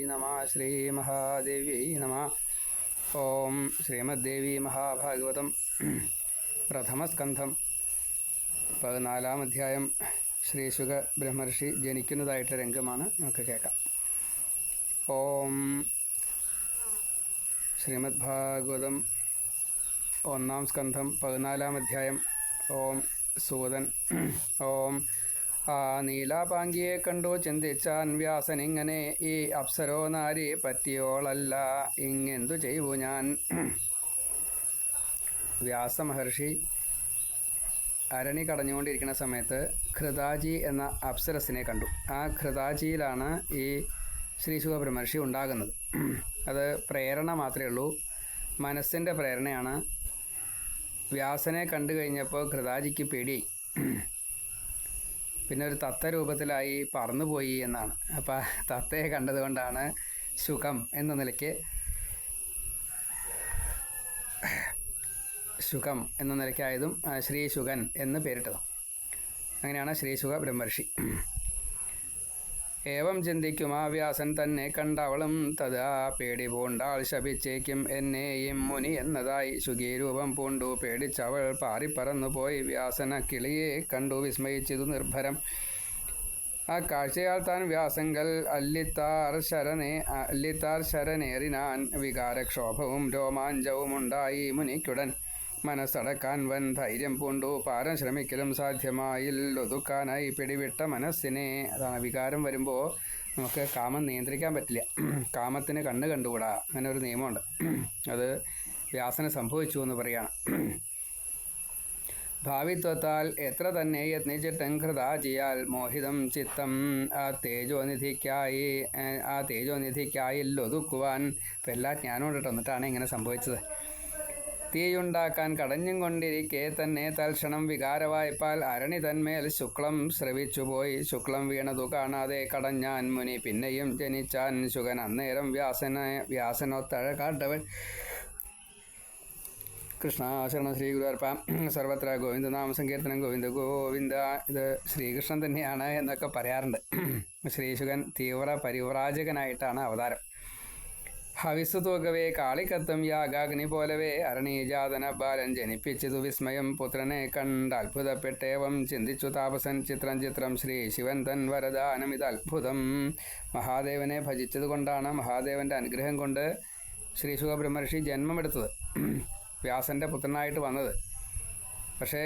നമഃ. ശ്രീമഹാദേവ്യൈ നമഃ. ഓം ശ്രീമദ്ദേവി മഹാഭാഗവതം പ്രഥമസ്കന്ധം 14-ാം അധ്യായം. ശ്രീശുക ബ്രഹ്മർഷി ജനിക്കുന്നതായിട്ടുള്ള രംഗമാണ് നമുക്ക് കേൾക്കാം. ഓം ശ്രീമദ് ഭാഗവതം 1-ാം സ്കന്ധം 14-ാം അധ്യായം. ഓം സൂതൻ. ഓം ആ നീലാപാങ്കിയെ കണ്ടു ചിന്തിച്ചാൻ വ്യാസനിങ്ങനെ, ഈ അപ്സരോ നാരി പറ്റിയോളല്ല, ഇങ്ങെന്തു ചെയ്യൂ ഞാൻ. വ്യാസമഹർഷി അരണി കടഞ്ഞുകൊണ്ടിരിക്കുന്ന സമയത്ത് ഘൃതാജി എന്ന അപ്സരസിനെ കണ്ടു. ആ ഘൃതാജിയിലാണ് ഈ ശ്രീശുക ബ്രഹ്മർഷി ഉണ്ടാകുന്നത്. അത് പ്രേരണ മാത്രമേ ഉള്ളൂ, മനസ്സിൻ്റെ പ്രേരണയാണ്. വ്യാസനെ കണ്ടു കഴിഞ്ഞപ്പോൾ ഘൃതാജിക്ക് പേടിയായി. പിന്നെ ഒരു തത്ത രൂപത്തിലായി പറന്നുപോയി എന്നാണ്. അപ്പം തത്തയെ കണ്ടതുകൊണ്ടാണ് ശുകം എന്ന നിലയ്ക്ക് ആയതും ശ്രീശുകൻ എന്ന് പേരിട്ടതും. അങ്ങനെയാണ് ശ്രീശുക ബ്രഹ്മർഷി. ഏവം ചിന്തിക്കും ആ വ്യാസൻ തന്നെ കണ്ടവളും തഥാ പേടി പൂണ്ടാൾ ശപിച്ചേക്കും എന്നെയും മുനി എന്നതായി. ശുഗീരൂപം പൂണ്ടു പേടിച്ചവൾ പാറിപ്പറന്നു പോയി. വ്യാസന കിളിയെ കണ്ടു വിസ്മയിച്ചതു നിർഭരം. ആ കാഴ്ചയാൽ താൻ വ്യാസങ്കൽ അല്ലിത്താർ ശരനേറിനാൻ. വികാരക്ഷോഭവും രോമാഞ്ചവും ഉണ്ടായി മുനിക്കുടൻ. മനസ്സടക്കാൻ വൻ ധൈര്യം പൂണ്ടു പാരം ശ്രമിക്കലും സാധ്യമായില്ലൊതുക്കാനായി പിടിവിട്ട മനസ്സിനെ. അതാണ് വികാരം വരുമ്പോൾ നമുക്ക് കാമം നിയന്ത്രിക്കാൻ പറ്റില്ല. കാമത്തിന് കണ്ണ് കണ്ടുകൂടാ, അങ്ങനെ ഒരു നിയമമുണ്ട്. അത് വ്യാസന് സംഭവിച്ചു എന്ന് പറയാണ്. ഭാവിത്വത്താൽ എത്ര തന്നെ യത്നിച്ചിട്ടും ഘൃതാജിയാൽ മോഹിതം ചിത്തം ആ തേജോനിധിക്കായില്ലൊതുക്കുവാൻ. ഇപ്പം എല്ലാ ജ്ഞാനം കൊണ്ടിട്ട് വന്നിട്ടാണ് ഇങ്ങനെ സംഭവിച്ചത്. തീയുണ്ടാക്കാൻ കടഞ്ഞും കൊണ്ടിരിക്കെ തന്നെ തൽക്ഷണം വികാരവായ്പാൽ അരണി തന്മേൽ ശുക്ലം സ്രവിച്ചുപോയി. ശുക്ലം വീണതു കാണാതെ കടഞ്ഞാൻ മുനി പിന്നെയും ജനിച്ചാൻ. ശുകൻ അന്നേരം വ്യാസനൊത്തഴ കാട്ടവൻ. കൃഷ്ണ ശരണം. ശ്രീ ഗുരുവാർപ്പ. സർവത്ര ഗോവിന്ദനാമ സങ്കീർത്തനം. ഗോവിന്ദ ഗോവിന്ദ. ഇത് ശ്രീകൃഷ്ണൻ തന്നെയാണ് എന്നൊക്കെ പറയാറുണ്ട്. ശ്രീശുകൻ തീവ്ര പരിവ്രാജകനായിട്ടാണ് അവതാരം. ഹവിസ്സു തൂക്കവേ കാളിക്കത്തും യാഗാഗ്നി പോലവേ അരണീജാതന ബാലൻ ജനിപ്പിച്ചതു വിസ്മയം. പുത്രനെ കണ്ട് അത്ഭുതപ്പെട്ടേവം ചിന്തിച്ചു താപസൻ. ചിത്രം ശ്രീ ശിവൻ തൻ വരദാനം ഇത് അത്ഭുതം. മഹാദേവനെ ഭജിച്ചതുകൊണ്ടാണ്, മഹാദേവൻ്റെ അനുഗ്രഹം കൊണ്ട് ശ്രീശുക ബ്രഹ്മർഷി ജന്മമെടുത്തത്, വ്യാസൻ്റെ പുത്രനായിട്ട് വന്നത്. പക്ഷേ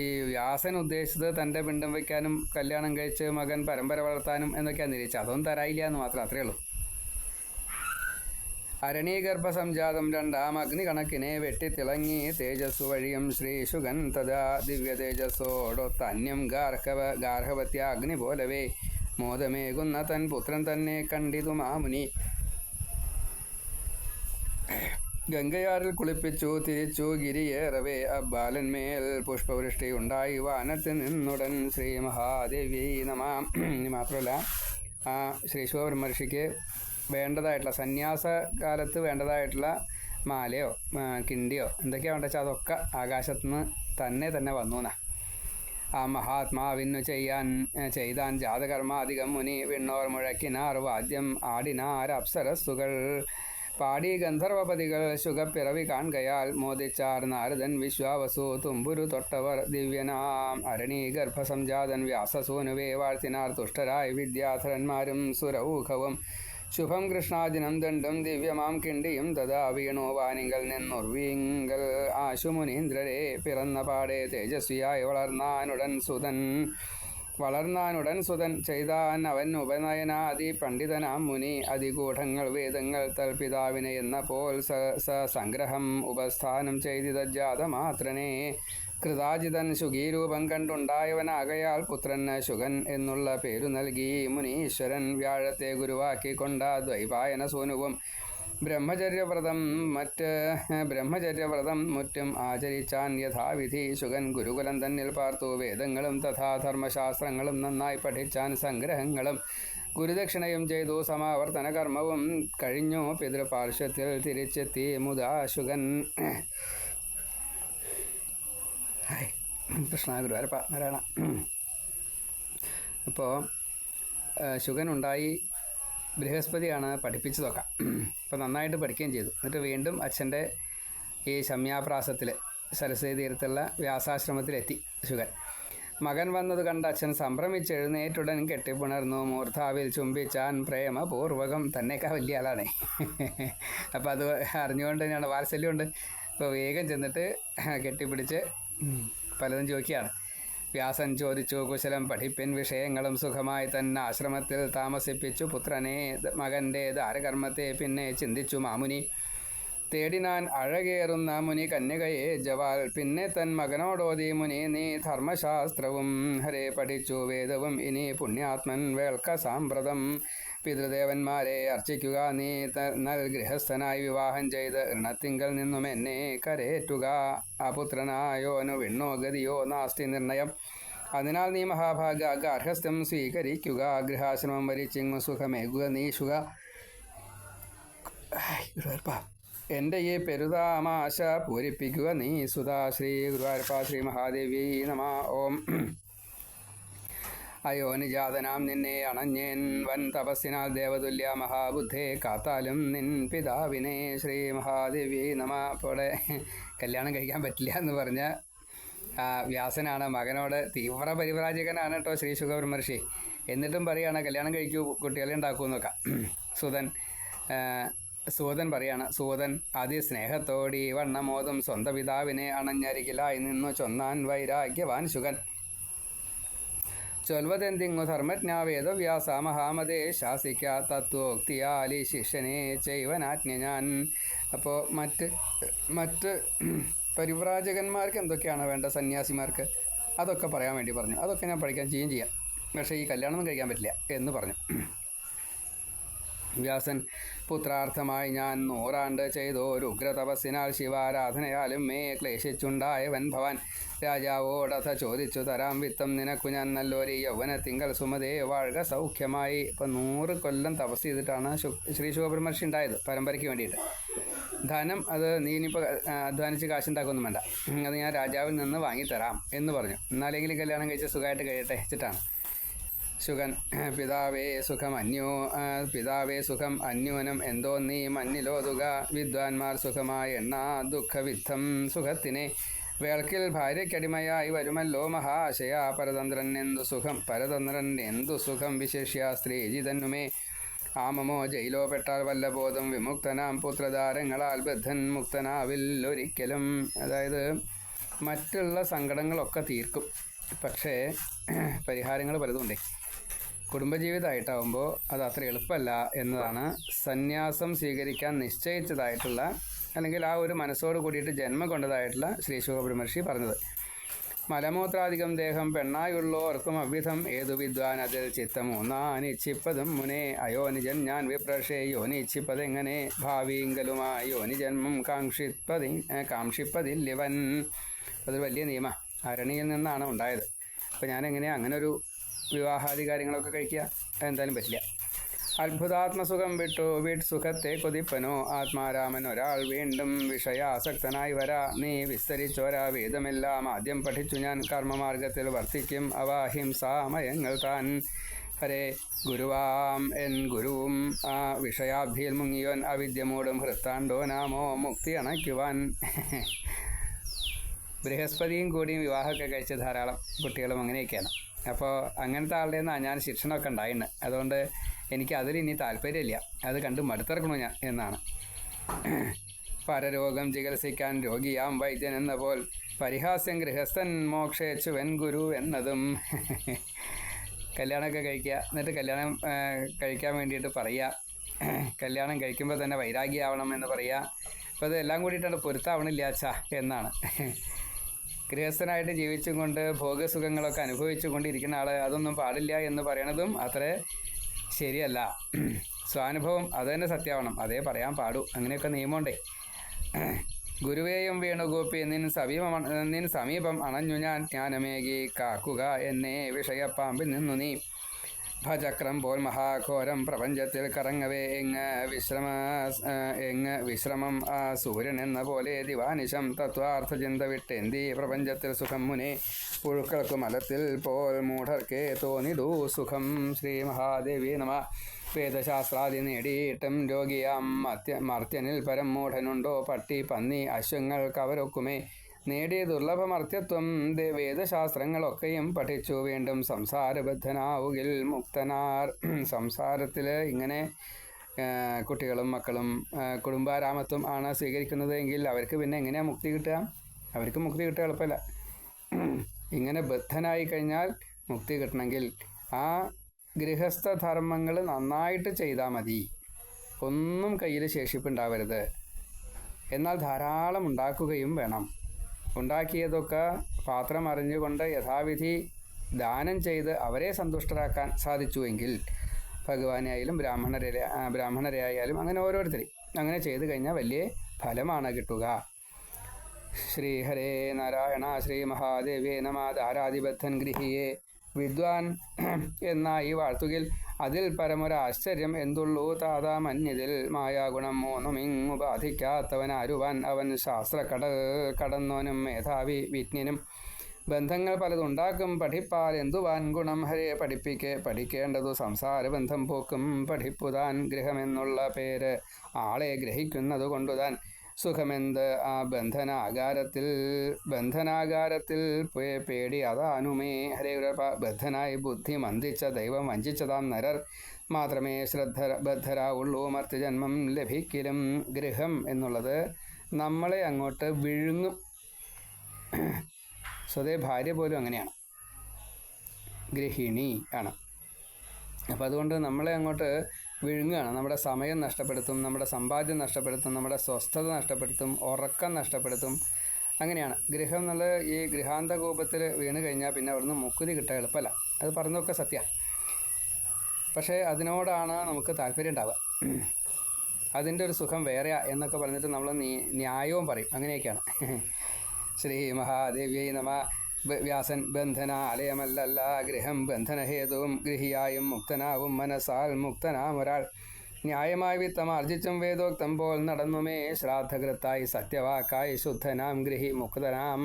ഈ വ്യാസൻ ഉദ്ദേശിച്ചത് തൻ്റെ പിണ്ടം വയ്ക്കാനും കല്യാണം കഴിച്ച് മകൻ പരമ്പര വളർത്താനും എന്നൊക്കെയാണ് നിരീക്ഷിച്ചത്. അതൊന്നും തരായില്ല എന്ന് മാത്രം, അത്രയേ ഉള്ളൂ. അരണീഗർഭസംജാതം 2-ാം അഗ്നി കണക്കിനെ വെട്ടിത്തിളങ്ങി തേജസ്സു വഴിയും ശ്രീശുകൻ തഥാ ദിവ്യ തേജസ്സോടൊത്ത അന്യം ഗാർഹവത്യ അഗ്നി പോലവേ മോദമേകുന്ന തൻ പുത്രൻ തന്നെ കണ്ടിതു മാമുനി. ഗംഗയാറിൽ കുളിപ്പിച്ചു തിരിച്ചു ഗിരിയേറവേ അബ്ബാലന്മേൽ പുഷ്പവൃഷ്ടി ഉണ്ടായി. വാനത്തിൽ നിന്നുടൻ ശ്രീ മഹാദേവി നമ. മാത്രമല്ല ആ ശ്രീശുക ബ്രഹ്മർഷിക്ക് വേണ്ടതായിട്ടുള്ള സന്യാസകാലത്ത് വേണ്ടതായിട്ടുള്ള മാലയോ കിണ്ടിയോ എന്തൊക്കെയാണ് വേണ്ട വെച്ചാൽ അതൊക്കെ ആകാശത്തുനിന്ന് തന്നെ വന്നു എന്നാ. ആ മഹാത്മാവിനു ചെയ്താൻ ജാതകർമാധികം മുനി. വിണ്ണോർ മുഴക്കിനാർ വാദ്യം ആടിനാർ അപ്സരസ്സുകൾ. പാടി ഗന്ധർവപതികൾ ശുഖപ്പിറവി കാൺകയാൽ മോദിച്ചാർ നാരദൻ വിശ്വാവസു. തുമ്പുരു തൊട്ടവർ ദിവ്യനാം അരണീഗർഭസംജാതൻ വ്യാസസൂനുവേ വാഴ്ത്തിനാർ തുഷ്ടരായി വിദ്യാധരന്മാരും സുരൗഖവും. ശുഭം കൃഷ്ണാജിനം ദണ്ഡും ദിവ്യമാം കിണ്ടിയും തഥാ വീണു വാനിങ്കൽ നിന്നുർവീങ്കൽ. ആശുമുനീന്ദ്രരെ പിറന്ന പാടെ തേജസ്വിയായി വളർന്നാനുടൻ സുതൻ ചെയ്താൻ അവൻ ഉപനയനാദി പണ്ഡിതനാം മുനി. അതിഗൂഢങ്ങൾ വേദങ്ങൾ തൽപിതാവിനെ എന്ന പോൽ സംഗ്രഹം ഉപസ്ഥാനം ചെയ്തിതജാതമാത്രനെ. കൃതാജിതൻ ശുഗീരൂപം കണ്ടുണ്ടായവനാകയാൽ പുത്രന് ശുഗൻ എന്നുള്ള പേരു നൽകി മുനീശ്വരൻ. വ്യാഴത്തെ ഗുരുവാക്കിക്കൊണ്ട ദ്വൈപായന സൂനുവും ബ്രഹ്മചര്യവ്രതം മുറ്റും ആചരിച്ചാൻ യഥാവിധി. ശുഗൻ ഗുരുകുലം തന്നിൽ പാർത്തു. വേദങ്ങളും തഥാ ധർമ്മശാസ്ത്രങ്ങളും നന്നായി പഠിച്ചാൻ. സംഗ്രഹങ്ങളും ഗുരുദക്ഷിണയും ചെയ്തു. സമാവർത്തന കർമ്മവും കഴിഞ്ഞു. പിതൃപാർശ്വത്തിൽ തിരിച്ചെത്തി മുതാ ശുഗൻ. കൃഷ്ണ ഗുരുവായൂരപ്പ നാരായണ. അപ്പോൾ ശുഗനുണ്ടായി. ബൃഹസ്പതിയാണ് പഠിപ്പിച്ചതൊക്കെ. അപ്പോൾ നന്നായിട്ട് പഠിക്കുകയും ചെയ്തു. എന്നിട്ട് വീണ്ടും അച്ഛൻ്റെ ഈ ശമ്യാപ്രാസത്തിൽ സരസ്വതി തീരത്തുള്ള വ്യാസാശ്രമത്തിലെത്തി ശുഗൻ. മകൻ വന്നത് കണ്ട് അച്ഛൻ സംഭ്രമിച്ചെഴുന്നേറ്റുടൻ കെട്ടിപ്പുണർന്നു. മൂർധാവിൽ ചുംബിച്ചാൻ പ്രേമപൂർവകം. തന്നെയൊക്കെ വലിയ ആളാണേ. അപ്പോൾ അത് അറിഞ്ഞുകൊണ്ട് തന്നെയാണ്, വാത്സല്യമുണ്ട്. അപ്പോൾ വേഗം ചെന്നിട്ട് കെട്ടിപ്പിടിച്ച് പലതും ചോദിക്കുകയാണ്. വ്യാസൻ ചോദിച്ചു കുശലം പഠിപ്പിൻ വിഷയങ്ങളും. സുഖമായി തന്നെ ആശ്രമത്തിൽ താമസിപ്പിച്ചു പുത്രനെ. മകൻ്റെ ദാരകർമ്മത്തെ പിന്നെ ചിന്തിച്ചു മാമുനി. തേടിനാൻ അഴകേറുന്ന മുനി കന്യകയെ ജവാൽ. പിന്നെ തൻ മകനോടോതി മുനി നീ ധർമ്മശാസ്ത്രവും. ഹരേ പഠിച്ചു വേദവും ഇനി പുണ്യാത്മൻ വേൾക്ക സാമ്പ്രതം. പിതൃദേവന്മാരെ അർച്ചിക്കുക നീ നൽ ഗൃഹസ്ഥനായി വിവാഹം ചെയ്ത് ഋണത്തിങ്കൽ നിന്നും എന്നെ കരേറ്റുക. അപുത്രനായോനു വിണ്ണോ ഗതിയോ നാസ്തി നിർണയം. അതിനാൽ നീ മഹാഭാഗ ഗാർഹസ്ഥ്യം സ്വീകരിക്കുക. ഗൃഹാശ്രമം വരിച്ചിങ്ങു സുഖമേകുക നീശുക. എൻ്റെ ഈ പെരുതാമാശ പൂരിപ്പിക്കുക നീ സുധാ. ശ്രീ ഗുരുവായൂരപ്പ ശ്രീ മഹാദേവി നമ. ഓം. അയോനിജാതനാം നിന്നെ അണഞ്ഞേൻ വൻ തപസ്സിനാൽ ദേവതുല്യ മഹാബുദ്ധേ. കാത്താലും നിൻ പിതാവിനെ. ശ്രീ മഹാദേവി നമ. അപ്പോൾ കല്യാണം കഴിക്കാൻ പറ്റില്ല എന്ന് പറഞ്ഞ വ്യാസനാണ് മകനോട് തീവ്ര പരിവ്രാജകനാണ് കേട്ടോ ശ്രീ ശുഖബ്രഹ്മർഷി. എന്നിട്ടും പറയുകയാണ് കല്യാണം കഴിക്കൂ, കുട്ടികളെ ഉണ്ടാക്കുമെന്നൊക്കെ. സൂതൻ പറയാണ്. സൂതൻ അതിസ്നേഹത്തോടി വണ്ണമോതും സ്വന്തം പിതാവിനെ അണഞ്ഞരികിലായി നിന്നു ചൊന്നാൻ വൈരാഗ്യവാൻ ശുഗൻ. ചൊൽവതെന്തിങ്ങു ധർമ്മജ്ഞ വേദവ്യാസ മഹാമതേ. ശാസിക്ക തത്വോക്തിയാലി ശിഷ്യനെ ചെയ്വനാജ്ഞ ഞാൻ. അപ്പോൾ മറ്റ് പരിവ്രാജകന്മാർക്ക് എന്തൊക്കെയാണ് വേണ്ട, സന്യാസിമാർക്ക്, അതൊക്കെ പറയാൻ വേണ്ടി പറഞ്ഞു. അതൊക്കെ ഞാൻ പഠിക്കാൻ ചെയ്യാം, പക്ഷേ ഈ കല്യാണമൊന്നും കഴിക്കാൻ പറ്റില്ല എന്ന് പറഞ്ഞു. വ്യാസൻ പുത്രാർത്ഥമായി ഞാൻ 100 ആണ്ട് ചെയ്തോരു ഉഗ്രതപസ്സിനാൽ ശിവാരാധനയാലും മേ ക്ലേശിച്ചുണ്ടായവൻ ഭവാൻ. രാജാവോടഥ ചോദിച്ചു തരാം വിത്തം നിനക്കു ഞാൻ നല്ലൊരു യൗവനത്തിങ്കൽ സുമതേ വാഴുക സൗഖ്യമായി. ഇപ്പം 100 കൊല്ലം തപസ് ചെയ്തിട്ടാണ് ശ്രീ ശുഖബ്രഹ്മർഷി ഉണ്ടായത് പരമ്പരയ്ക്ക് വേണ്ടിയിട്ട്. ധനം അത് നീ ഇനിയിപ്പോൾ അധ്വാനിച്ച് കാശുണ്ടാക്കൊന്നും വേണ്ട, അത് ഞാൻ രാജാവിൽ നിന്ന് വാങ്ങിത്തരാം എന്ന് പറഞ്ഞു. എന്നാലെങ്കിലും കല്യാണം കഴിച്ച് സുഖമായിട്ട് കഴിയട്ടെ വെച്ചിട്ടാണ്. ശുഗൻ പിതാവേ സുഖം അന്യൂനം എന്തോ നീ മഞ്ഞിലോതുക. വിദ്വാൻമാർ സുഖമായ എണ്ണ ദുഃഖവിദ്ധം സുഖത്തിനെ. വേൾക്കിൽ ഭാര്യയ്ക്കടിമയായി വരുമല്ലോ മഹാശയ. പരതന്ത്രൻ എന്തു സുഖം വിശേഷ്യ സ്ത്രീജിതന്നുമേ. ആമമോ ജയിലോ പെട്ടാൽ വല്ലബോധം വിമുക്തനാം പുത്രധാരങ്ങളാൽ ബദ്ധൻ മുക്തനാവിൽ ഒരിക്കലും. അതായത് മറ്റുള്ള സങ്കടങ്ങളൊക്കെ തീർക്കും, പക്ഷേ പരിഹാരങ്ങൾ പലതുമുണ്ടേ. കുടുംബജീവിതമായിട്ടാവുമ്പോൾ അത് അത്ര എളുപ്പമല്ല എന്നതാണ് സന്യാസം സ്വീകരിക്കാൻ നിശ്ചയിച്ചതായിട്ടുള്ള, അല്ലെങ്കിൽ ആ ഒരു മനസ്സോട് കൂടിയിട്ട് ജന്മം കൊണ്ടതായിട്ടുള്ള ശ്രീ ശുഖബ്രഹ്മർഷി പറഞ്ഞത്. മലമൂത്രാധികം ദേഹം പെണ്ണായുള്ളോർക്കും അവ്വിധം ഏതു വിദ്വാൻ അതിൽ ചിത്തമൂന്നാനിച്ഛിപ്പതും മുനേ. അയോനിജൻ ഞാൻ വിപ്രഷേ യോനിച്ഛിപ്പതെങ്ങനെ. ഭാവിങ്കലുമായി യോനിജന്മം കാക്ഷിപ്പതില്ലിവൻ. അതൊരു വലിയ നിയമ, അരണിയിൽ നിന്നാണ് ഉണ്ടായത്. അപ്പോൾ ഞാനെങ്ങനെയാണ് അങ്ങനെ ഒരു വിവാഹാദി കാര്യങ്ങളൊക്കെ കഴിക്കുക? എന്തായാലും പറ്റില്ല. അത്ഭുതാത്മസുഖം വിട്ടു സുഖത്തെ കൊതിപ്പനോ. ആത്മാരാമൻ ഒരാൾ വീണ്ടും വിഷയാസക്തനായി വരാ. നീ വിസ്തരിച്ചോരാ വേദമെല്ലാം ആദ്യം പഠിച്ചു ഞാൻ. കർമ്മമാർഗത്തിൽ വർത്തിക്കും അവ ഹിംസാമയങ്ങൾ താൻ. ഹരേ ഗുരുവാം എൻ ഗുരുവും ആ വിഷയാബ്ധിയിൽ മുങ്ങിയോൻ. അവിദ്യ മൂടും ഹൃത്താണ്ടോ നാമോ മുക്തി അണയ്ക്കുവാൻ. ബൃഹസ്പതിയും കൂടിയും വിവാഹമൊക്കെ കഴിച്ച ധാരാളം കുട്ടികളും അങ്ങനെയൊക്കെയാണ്. അപ്പോൾ അങ്ങനത്തെ ആളുടെ നിന്നാണ് ഞാൻ ശിക്ഷണമൊക്കെ ഉണ്ടായിട്ടുണ്ട്. അതുകൊണ്ട് എനിക്ക് അതിലിനി താല്പര്യമില്ല, അത് കണ്ട് മടുത്തിറക്കണു ഞാൻ എന്നാണ്. പരരോഗം ചികിത്സിക്കാൻ രോഗിയാം വൈദ്യൻ എന്ന പോൽ. പരിഹാസ്യം ഗൃഹസ്ഥൻ മോക്ഷേച്ചുവൻ ഗുരു എന്നതും. കല്യാണമൊക്കെ കഴിക്കുക, എന്നിട്ട് കല്യാണം കഴിക്കാൻ വേണ്ടിയിട്ട് പറയുക, കല്യാണം കഴിക്കുമ്പോൾ തന്നെ വൈരാഗ്യമാവണം എന്ന് പറയുക. അപ്പോൾ അതെല്ലാം കൂടിയിട്ടാണ് പൊരുത്താവണില്ല അച്ഛാ എന്നാണ്. ഗൃഹസ്ഥനായിട്ട് ജീവിച്ചും കൊണ്ട് ഭോഗസുഖങ്ങളൊക്കെ അനുഭവിച്ചു കൊണ്ടിരിക്കുന്ന ആൾ അതൊന്നും പാടില്ല എന്ന് പറയണതും അത്ര ശരിയല്ല. സ്വാനുഭവം അത് തന്നെ സത്യമാവണം, അതേ പറയാൻ പാടൂ. അങ്ങനെയൊക്കെ നിയമമുണ്ടേ. ഗുരുവേയും വേണുഗോപി നിൻ സമീപം അണഞ്ഞു ഞാൻ. ജ്ഞാനമേകി കാക്കുക എന്നെ വിഷയപ്പാമ്പിൽ നിന്നു നീ. ഭചക്രം പോൽ മഹാഘോരം പ്രപഞ്ചത്തിൽ കറങ്ങവേ വിശ്രമം ആ സൂര്യൻ എന്ന പോലെ ദിവാനിശം. തത്വാർത്ഥചിന്ത വിട്ടെന്തി പ്രപഞ്ചത്തിൽ സുഖം മുനെ. പുഴുക്കൾക്ക് മലത്തിൽ പോൽ മൂഢർക്കേ തോന്നിടൂ സുഖം. ശ്രീ മഹാദേവി നമ. വേദശാസ്ത്രാദി നേടിയിട്ടും രോഗിയാം മർത്യനിൽ പരം മൂഢനുണ്ടോ? പട്ടി പന്നി അശ്വങ്ങൾ കവരൊക്കുമേ നേടിയ ദുർലഭമർത്യത്വം വേദശാസ്ത്രങ്ങളൊക്കെയും പഠിച്ചു വീണ്ടും സംസാരബദ്ധനാവുകിൽ മുക്തനാർ. സംസാരത്തിൽ ഇങ്ങനെ കുട്ടികളും മക്കളും കുടുംബാരാമത്വം ആണ് സ്വീകരിക്കുന്നത് എങ്കിൽ അവർക്ക് പിന്നെ എങ്ങനെയാണ് മുക്തി കിട്ടുക? അവർക്ക് മുക്തി കിട്ടുക എളുപ്പമില്ല. ഇങ്ങനെ ബദ്ധനായി കഴിഞ്ഞാൽ മുക്തി കിട്ടണമെങ്കിൽ ആ ഗൃഹസ്ഥധർമ്മങ്ങൾ നന്നായിട്ട് ചെയ്താൽ മതി. ഒന്നും കയ്യിൽ ശേഷിപ്പുണ്ടാവരുത്. എന്നാൽ ധാരാളം ഉണ്ടാക്കുകയും വേണം. ഉണ്ടാക്കിയതൊക്കെ പാത്രം അറിഞ്ഞുകൊണ്ട് യഥാവിധി ദാനം ചെയ്ത് അവരെ സന്തുഷ്ടരാക്കാൻ സാധിച്ചുവെങ്കിൽ ഭഗവാനായാലും ബ്രാഹ്മണരെ ആയാലും അങ്ങനെ ഓരോരുത്തരെയും അങ്ങനെ ചെയ്തു കഴിഞ്ഞാൽ വലിയ ഫലമാണ് കിട്ടുക. ശ്രീഹരേ നാരായണ ശ്രീ മഹാദേവേ നമ. ധാരാധിബദ്ധൻ ഗൃഹിയെ വിദ്വാൻ എന്ന ഈ വാഴ്ത്തുകിൽ അതിൽ പരമൊരാശ്ചര്യം എന്തുള്ളൂ താതാ മന്യതിൽ മായാഗുണം മൂന്നുമിങ്ങു ബാധിക്കാത്തവനാരുവാൻ അവൻ കടന്നോനും മേധാവി വിജ്ഞനും ബന്ധങ്ങൾ പലതുണ്ടാക്കും പഠിപ്പാൽ എന്തുവാൻ ഗുണം ഹരെ പഠിക്കേണ്ടതു സംസാരബന്ധം പോക്കും പഠിപ്പുതാൻ ഗൃഹമെന്നുള്ള പേര് ആളെ ഗ്രഹിക്കുന്നതു കൊണ്ടുതാൻ സുഖമെന്ത് ആ ബന്ധനാകാരത്തിൽ പേടി അതാനുമേ ഹരേ. ബദ്ധനായി ബുദ്ധി മന്ദിച്ച ദൈവം വഞ്ചിച്ചതാം നരർ മാത്രമേ ബദ്ധരാവുള്ളൂ മർത്യജന്മം ലഭിക്കലും. ഗൃഹം എന്നുള്ളത് നമ്മളെ അങ്ങോട്ട് വിഴുങ്ങും. സ്വതേ ഭാര്യ പോലും അങ്ങനെയാണ്, ഗൃഹിണി ആണ്. അപ്പം അതുകൊണ്ട് നമ്മളെ അങ്ങോട്ട് വിഴുങ്ങുകയാണ്. നമ്മുടെ സമയം നഷ്ടപ്പെടുത്തും, നമ്മുടെ സമ്പാദ്യം നഷ്ടപ്പെടുത്തും, നമ്മുടെ സ്വസ്ഥത നഷ്ടപ്പെടുത്തും, ഉറക്കം നഷ്ടപ്പെടുത്തും. അങ്ങനെയാണ് ഗൃഹം എന്നുള്ള ഈ ഗൃഹാന്തകൂപത്തിൽ വീണ് കഴിഞ്ഞാൽ പിന്നെ അവിടുന്ന് മുക്തി കിട്ടുക എളുപ്പമല്ല. അത് പറഞ്ഞതൊക്കെ സത്യമാണ്. പക്ഷേ അതിനോടാണ് നമുക്ക് താല്പര്യം ഉണ്ടാവുക. അതിൻ്റെ ഒരു സുഖം വേറെയാ എന്നൊക്കെ പറഞ്ഞിട്ട് നമ്മൾ ന്യായവും പറയും. അങ്ങനെയൊക്കെയാണ്. ശ്രീ മഹാദേവ്യൈ നമ. വ്യാസൻ ബന്ധനാലയമല്ലല്ല ഗൃഹം ബന്ധനഹേതുവും ഗൃഹിയായും മുക്തനാവും മനസ്സാൽ മുക്തനാമൊരാൾ ന്യായമായി വിത്തം ആർജിച്ചും വേദോക്തം പോൽ നടന്നുമേ ശ്രാദ്ധകൃത്തായി സത്യവാക്കായി ശുദ്ധനാം ഗൃഹി മുക്തനാം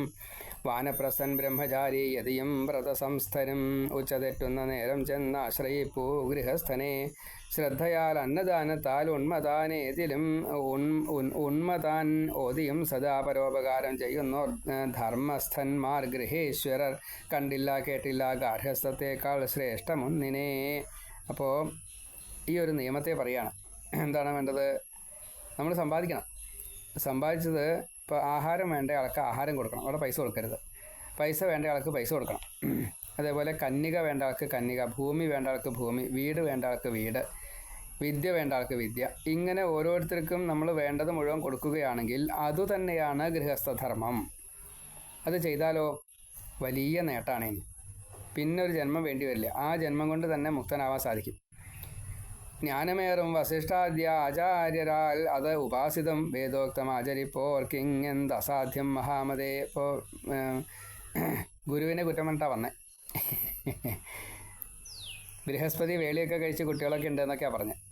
വാനപ്രസൻ ബ്രഹ്മചാരി യതിയും വ്രതസംസ്ഥനും ഉച്ചതെറ്റുന്ന നേരം ചെന്നാശ്രയിപ്പൂ ഗൃഹസ്ഥനെ ശ്രദ്ധയാൽ അന്നദാനത്താൽ ഉന്മതാൻ ഓതിയും സദാ പരോപകാരം ചെയ്യുന്നോർ ധർമ്മസ്ഥന്മാർ ഗൃഹേശ്വരർ കണ്ടില്ല കേട്ടില്ല ഗാർഹസ്ഥത്തേക്കാൾ ശ്രേഷ്ഠമൊന്നിനെ. അപ്പോൾ ഈ ഒരു നിയമത്തെ പറയാണ്. എന്താണ് വേണ്ടത്? നമ്മൾ സമ്പാദിച്ചത് ഇപ്പോൾ ആഹാരം വേണ്ട ആൾക്ക് ആഹാരം കൊടുക്കണം, അവിടെ പൈസ കൊടുക്കരുത്. പൈസ വേണ്ട ആൾക്ക് പൈസ കൊടുക്കണം. അതേപോലെ കന്യക വേണ്ട ആൾക്ക് കന്യക, ഭൂമി വേണ്ട ആൾക്ക് ഭൂമി, വീട് വേണ്ട ആൾക്ക് വീട്, വിദ്യ വേണ്ട ആൾക്ക് വിദ്യ. ഇങ്ങനെ ഓരോരുത്തർക്കും നമ്മൾ വേണ്ടത് മുഴുവൻ കൊടുക്കുകയാണെങ്കിൽ അതുതന്നെയാണ് ഗൃഹസ്ഥധർമ്മം. അത് ചെയ്താലോ വലിയ നേട്ടമാണ്. പിന്നെ ഒരു ജന്മം വേണ്ടി വരില്ല. ആ ജന്മം കൊണ്ട് തന്നെ മുക്തനാവാൻ സാധിക്കും. ജ്ഞാനമേറും വസിഷ്ഠാദ്യ ആചാര്യരാൽ അത് ഉപാസിതം വേദോക്തം ആചരിപ്പോർക്കിങ്ങെന്ത് അസാധ്യം മഹാമതേ. ഇപ്പോൾ ഗുരുവിനെ കുറ്റം പറഞ്ഞിട്ടാണ് വന്നേ. ബൃഹസ്പതി വേളിയൊക്കെ കഴിച്ച് കുട്ടികളൊക്കെ ഉണ്ടെന്നൊക്കെയാണ് പറഞ്ഞത്.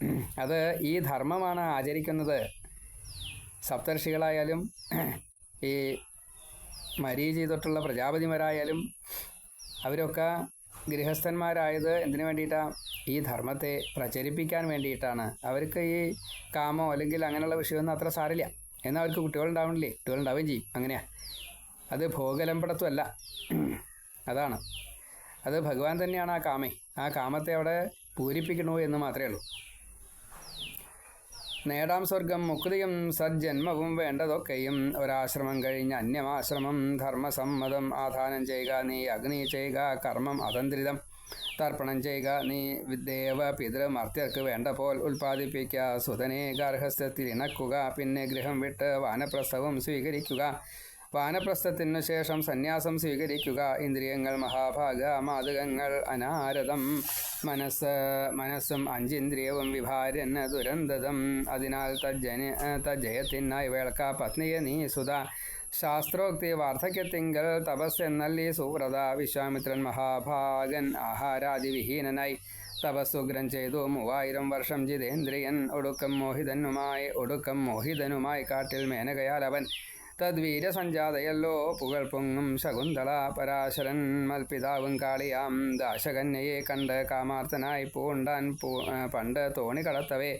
അത് ഈ ധർമ്മമാണ് ആചരിക്കുന്നത്. സപ്തർഷികളായാലും ഈ മരീചി തൊട്ടുള്ള പ്രജാപതിമാരായാലും അവരൊക്കെ ഗൃഹസ്ഥന്മാരായത് എന്തിനു വേണ്ടിയിട്ടാണ്? ഈ ധർമ്മത്തെ പ്രചരിപ്പിക്കാൻ വേണ്ടിയിട്ടാണ്. അവർക്ക് ഈ കാമോ അല്ലെങ്കിൽ അങ്ങനെയുള്ള വിഷയമൊന്നും അത്ര സാരില്ല. എന്നാൽ അവർക്ക് കുട്ടികളുണ്ടാവണില്ലേ? കുട്ടികളുണ്ടാവുകയും ചെയ്യും. അങ്ങനെയാണ്. അത് ഭോഗലംപടത്വമല്ല, അതാണ്. അത് ഭഗവാൻ തന്നെയാണ് ആ കാമത്തെ അവിടെ പൂരിപ്പിക്കണു എന്ന് മാത്രമേ ഉള്ളൂ. നേടാം സ്വർഗം മുക്തിയും സജ്ജന്മവും വേണ്ടതൊക്കെയും ഒരാശ്രമം കഴിഞ്ഞ് അന്യമാശ്രമം ധർമ്മസമ്മതം ആധാനം ചെയ്യുക നീ അഗ്നി ചെയ്യുക കർമ്മം അതന്ത്രിതം തർപ്പണം ചെയ്യുക നീ ദേവ പിതൃമർത്യർക്ക് വേണ്ട പോൽ ഉൽപ്പാദിപ്പിക്കുക സുതനെ ഗാർഹസ്ഥ്യത്തിൽ ഇണക്കുക പിന്നെ ഗൃഹം വിട്ട് വാനപ്രസ്ഥവും സ്വീകരിക്കുക വാനപ്രസ്ഥത്തിനു ശേഷം സന്യാസം സ്വീകരിക്കുക ഇന്ദ്രിയങ്ങൾ മഹാഭാഗ മാതകങ്ങൾ അനാരതം മനസ്സും അഞ്ചിന്ദ്രിയവും വിഭാര്യൻ ദുരന്തതം അതിനാൽ തജ്ജയത്തിനായി വേൾക്ക പത്നിയെ നീ സുത ശാസ്ത്രോക്തി വാർദ്ധക്യത്തിങ്കൽ തപസ്സെന്നല്ലീ സൂവ്രത വിശ്വാമിത്രൻ മഹാഭാഗൻ ആഹാരാദിവിഹീനനായി തപസ്സുഗ്രം ചെയ്തു 3000 വർഷം ജിതേന്ദ്രിയൻ ഒടുക്കം മോഹിതനുമായി കാട്ടിൽ മേനകയാൽ അവൻ തദ്വീരസഞ്ജാതയല്ലോ പുകൾ പൊങ്ങും ശകുന്തള പരാശരൻ മൽപിതാവും കാളിയാം ദാശകന്യയെ കണ്ട് കാമാർത്തനായി പൂണ്ടാൻ പണ്ട് തോണി കടത്തവേ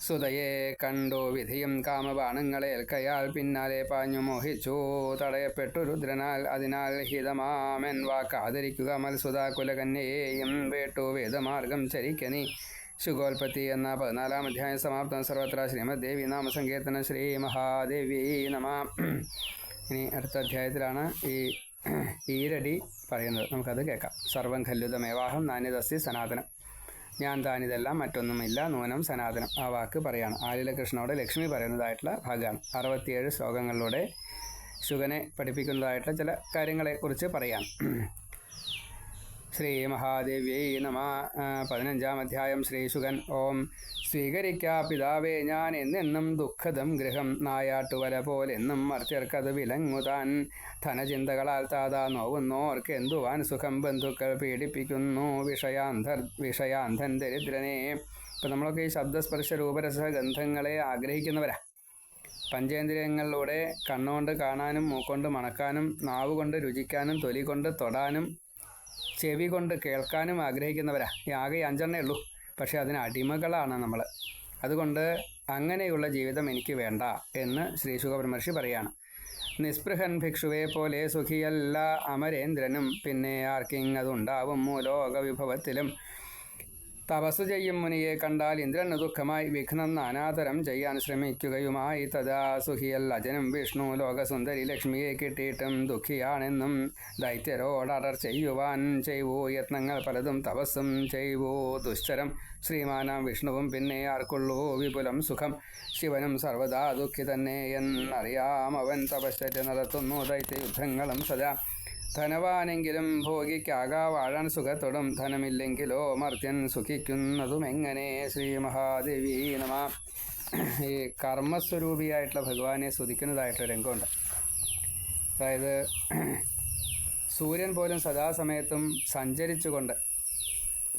സുതയെ കണ്ടു വിധിയും കാമബാണങ്ങളേൽക്കയാൽ പിന്നാലെ പാഞ്ഞു മോഹിച്ചു തടയപ്പെട്ടു രുദ്രനാൽ അതിനാൽ ഹിതമാമെൻ വാക്കാതിരിക്കുക മത്സുത കുലകന്യയെയും വേട്ടു വേദമാർഗം ചരിക്കനി ശുഗോൽപത്തി എന്ന 14-ാം അധ്യായം സമാപ്തം. സർവത്ര ശ്രീമദ് ദേവി നാമസങ്കീർത്തനം. ശ്രീ മഹാദേവി നമ. ഇനി അടുത്ത അധ്യായത്തിലാണ് ഈ ഈരടി പറയുന്നത്. നമുക്കത് കേൾക്കാം. സർവം ഖല്ലുതമേവാഹം നാന്യതസ്തി സനാതനം. ഞാൻ താനിതെല്ലാം മറ്റൊന്നുമില്ല നൂനം സനാതനം. ആ വാക്ക് പറയാണ്. ആലില കൃഷ്ണനോട് ലക്ഷ്മി പറയുന്നതായിട്ടുള്ള ഭാഗമാണ്. 67 ശ്ലോകങ്ങളിലൂടെ ശുഗനെ പഠിപ്പിക്കുന്നതായിട്ടുള്ള ചില കാര്യങ്ങളെക്കുറിച്ച് പറയാം. ശ്രീ മഹാദേവ്യൈ നമ. 15-ാം അധ്യായം. ശ്രീശുകൻ. ഓം സ്വീകരിക്കാ പിതാവേ ഞാൻ എന്നെന്നും ദുഃഖദം ഗൃഹം നായാട്ടുവല പോലെന്നും മർത്യർക്കത് വിലങ്ങുതാൻ ധനചിന്തകളാൽ താതാ നോവുന്നോർക്ക് എന്തുവാൻ സുഖം ബന്ധുക്കൾ പീഡിപ്പിക്കുന്നു വിഷയാന്ധൻ ദരിദ്രനെ. ഇപ്പം നമ്മളൊക്കെ ഈ ശബ്ദസ്പർശ രൂപരസ ഗന്ധങ്ങളെ ആഗ്രഹിക്കുന്നവരാ. പഞ്ചേന്ദ്രിയങ്ങളിലൂടെ കണ്ണുകൊണ്ട് കാണാനും മൂക്കൊണ്ട് മണക്കാനും നാവുകൊണ്ട് രുചിക്കാനും തൊലി കൊണ്ട് തൊടാനും ചെവി കൊണ്ട് കേൾക്കാനും ആഗ്രഹിക്കുന്നവരാ. ഈ ആകെ 5 ഉള്ളൂ. പക്ഷെ അതിന് അടിമകളാണ് നമ്മൾ. അതുകൊണ്ട് അങ്ങനെയുള്ള ജീവിതം എനിക്ക് വേണ്ട എന്ന് ശ്രീ ശുകബ്രഹ്മർഷി പറയാണ്. നിസ്പൃഹൻ ഭിക്ഷുവെ പോലെ സുഖിയല്ല അമരേന്ദ്രനും പിന്നെ ആർക്കിങ്ങതുണ്ടാവും മൂലോക വിഭവത്തിലും. തപസ്സു ചെയ്യും മുനിയെ കണ്ടാൽ ഇന്ദ്രന് ദുഃഖമായി വിഘ്നം നാനാതരം ചെയ്യാൻ ശ്രമിക്കുകയുമായി. തഥാ സുഖിയൽ അജനും വിഷ്ണു ലോകസുന്ദരി ലക്ഷ്മിയെ കിട്ടിയിട്ടും ദുഃഖിയാണെന്നും ദൈത്യരോടർ ചെയ്യുവാൻ ചെയ്വൂ യത്നങ്ങൾ പലതും തപസ്സും ചെയ്വൂ ദുശ്ചരം. ശ്രീമാനാം വിഷ്ണുവും പിന്നെ ആർക്കുള്ളൂ വിപുലം സുഖം. ശിവനും സർവദാ ദുഃഖി തന്നെ എന്നറിയാം. അവൻ തപശ്ചര്യ നടത്തുന്നു ദൈത്യയുദ്ധങ്ങളും സദാ. ധനവാനെങ്കിലും ഭോഗിക്കാകാ വാഴാൻ സുഖത്തോടും ധനമില്ലെങ്കിലോ മർത്യൻ സുഖിക്കുന്നതും എങ്ങനെ. ശ്രീ മഹാദേവി നമ. ഈ കർമ്മസ്വരൂപിയായിട്ടുള്ള ഭഗവാനെ സ്തുതിക്കുന്നതായിട്ടുള്ള രംഗമുണ്ട്. അതായത് സൂര്യൻ പോലും സദാസമയത്തും സഞ്ചരിച്ചുകൊണ്ട്,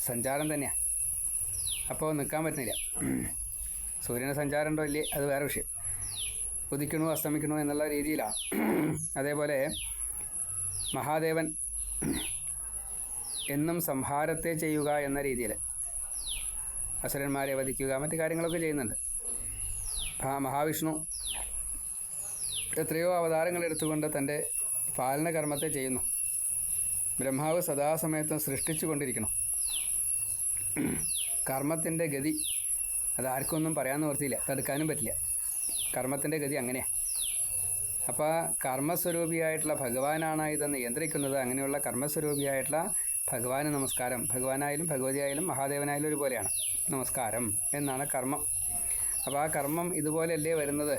സഞ്ചാരം തന്നെയാണ്. അപ്പോൾ നിൽക്കാൻ പറ്റുന്നില്ല. സൂര്യന് സഞ്ചാരം ഉണ്ടോ ഇല്ലേ അത് വേറെ വിഷയം. ഉദിക്കണോ അസ്തമിക്കണോ എന്നുള്ള രീതിയിലാണ്. അതേപോലെ മഹാദേവൻ എന്നും സംഹാരത്തെ ചെയ്യുക എന്ന രീതിയിൽ അസുരന്മാരെ വധിക്കുക മറ്റു കാര്യങ്ങളൊക്കെ ചെയ്യുന്നുണ്ട്. മഹാവിഷ്ണു എത്രയോ അവതാരങ്ങൾ എടുത്തുകൊണ്ട് തൻ്റെ പാലനകർമ്മത്തെ ചെയ്യുന്നു. ബ്രഹ്മാവ് സദാസമയത്തും സൃഷ്ടിച്ചു കൊണ്ടിരിക്കണം. കർമ്മത്തിൻ്റെ ഗതി അതാർക്കൊന്നും പറയാൻ നിവർത്തിയില്ല, തടുക്കാനും പറ്റില്ല. കർമ്മത്തിൻ്റെ ഗതി അങ്ങനെയാണ്. അപ്പോൾ കർമ്മസ്വരൂപിയായിട്ടുള്ള ഭഗവാനാണ് ഇത് നിയന്ത്രിക്കുന്നത്. അങ്ങനെയുള്ള കർമ്മസ്വരൂപിയായിട്ടുള്ള ഭഗവാന് നമസ്കാരം. ഭഗവാനായാലും ഭഗവതിയായാലും മഹാദേവനായാലും ഒരുപോലെയാണ്. നമസ്കാരം എന്നാണ് കർമ്മം. അപ്പോൾ ആ കർമ്മം ഇതുപോലെയല്ലേ വരുന്നത്.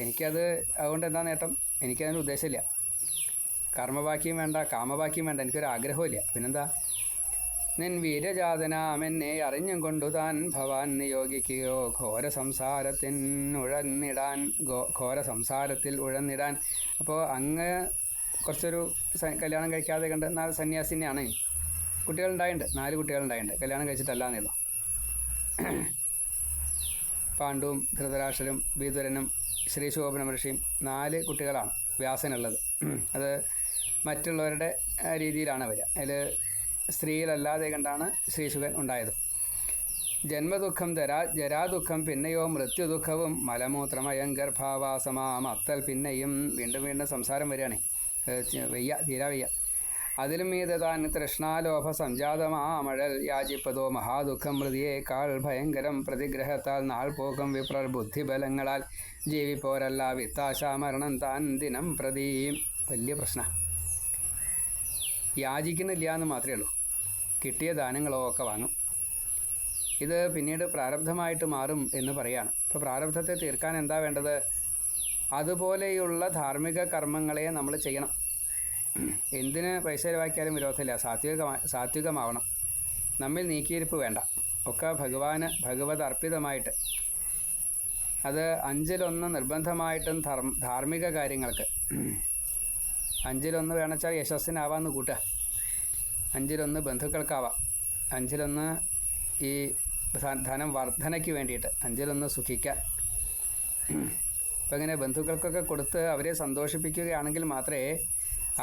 എനിക്കത് അതുകൊണ്ട് എന്താ നേട്ടം? എനിക്കതിന് ഉദ്ദേശമില്ല. കർമ്മവാക്യം വേണ്ട, കാമവാക്യം വേണ്ട, എനിക്കൊരാഗ്രഹമില്ല. പിന്നെന്താ? നിൻ വീരജാതനാമെന്നെ അറിഞ്ഞും കൊണ്ടു താൻ ഭവാൻ നിയോഗിക്കുകയോ ഘോര സംസാരത്തിൽ ഉഴന്നിടാൻ. അപ്പോൾ അങ്ങ് കുറച്ചൊരു കല്യാണം കഴിക്കാതെ കണ്ട് 4 സന്യാസിനെയാണ്. കുട്ടികളുണ്ടായിട്ടുണ്ട്, 4 കുട്ടികളുണ്ടായിട്ടുണ്ട്. കല്യാണം കഴിച്ചിട്ടല്ലാന്നേതോ. പാണ്ഡുവും ധൃതരാഷ്ട്രരും വിതുരനും ശ്രീ ശുകബ്രഹ്മർഷിയും 4 കുട്ടികളാണ് വ്യാസനുള്ളത്. അത് മറ്റുള്ളവരുടെ രീതിയിലാണ് വരിക. അതിൽ സ്ത്രീയിലല്ലാതെ കണ്ടാണ് ശ്രീശുകൻ ഉണ്ടായത്. ജന്മദുഃഖം ജരാദുഃഖം പിന്നെയോ മൃത്യുദുഃഖവും മലമൂത്രമയം ഗർഭാവാസമാം അത്തൽ പിന്നെയും വീണ്ടും വീണ്ടും സംസാരം വരികയാണ്. തീരാ വയ്യ. അതിലും മീതെ താൻ തൃഷ്ണാലോഭ സംജാതമാമഴൽ യാചിപ്പതോ മഹാദുഃഖം മൃതിയേക്കാൾ ഭയങ്കരം. പ്രതിഗ്രഹത്താൽ നാൾ പോകം വിപ്രർ ബുദ്ധിബലങ്ങളാൽ ജീവിപ്പോരല്ല വിത്താശാമരണം താൻ ദിനം പ്രതി. വലിയ പ്രശ്നം. യാചിക്കുന്നില്ല എന്ന് മാത്രമേ ഉള്ളൂ. കിട്ടിയ ദാനങ്ങളൊക്കെ വാങ്ങും. ഇത് പിന്നീട് പ്രാരബ്ധമായിട്ട് മാറും എന്ന് പറയാണ്. അപ്പോൾ പ്രാരബ്ധത്തെ തീർക്കാൻ എന്താ വേണ്ടത്? അതുപോലെയുള്ള ധാർമ്മിക കർമ്മങ്ങളെ നമ്മൾ ചെയ്യണം. എന്തിന് പൈസ ചിലവാക്കിയാലും വിരോധമില്ല. സാത്വികമാവണം. നമ്മിൽ നീക്കിയിരിപ്പ് വേണ്ട. ഒക്കെ ഭഗവത് അർപ്പിതമായിട്ട്, അത് 5-1 നിർബന്ധമായിട്ടും ധാർമ്മിക കാര്യങ്ങൾക്ക്. 5-1 വേണമെച്ചാൽ യശസ്സിനാവാമെന്ന് കൂട്ടുക. 5-1 ബന്ധുക്കൾക്കാവാം. 5-1 ഈ ധനം വർധനയ്ക്ക് വേണ്ടിയിട്ട്. 5-1 സുഖിക്കാൻ. അപ്പം ഇങ്ങനെ ബന്ധുക്കൾക്കൊക്കെ കൊടുത്ത് അവരെ സന്തോഷിപ്പിക്കുകയാണെങ്കിൽ മാത്രമേ,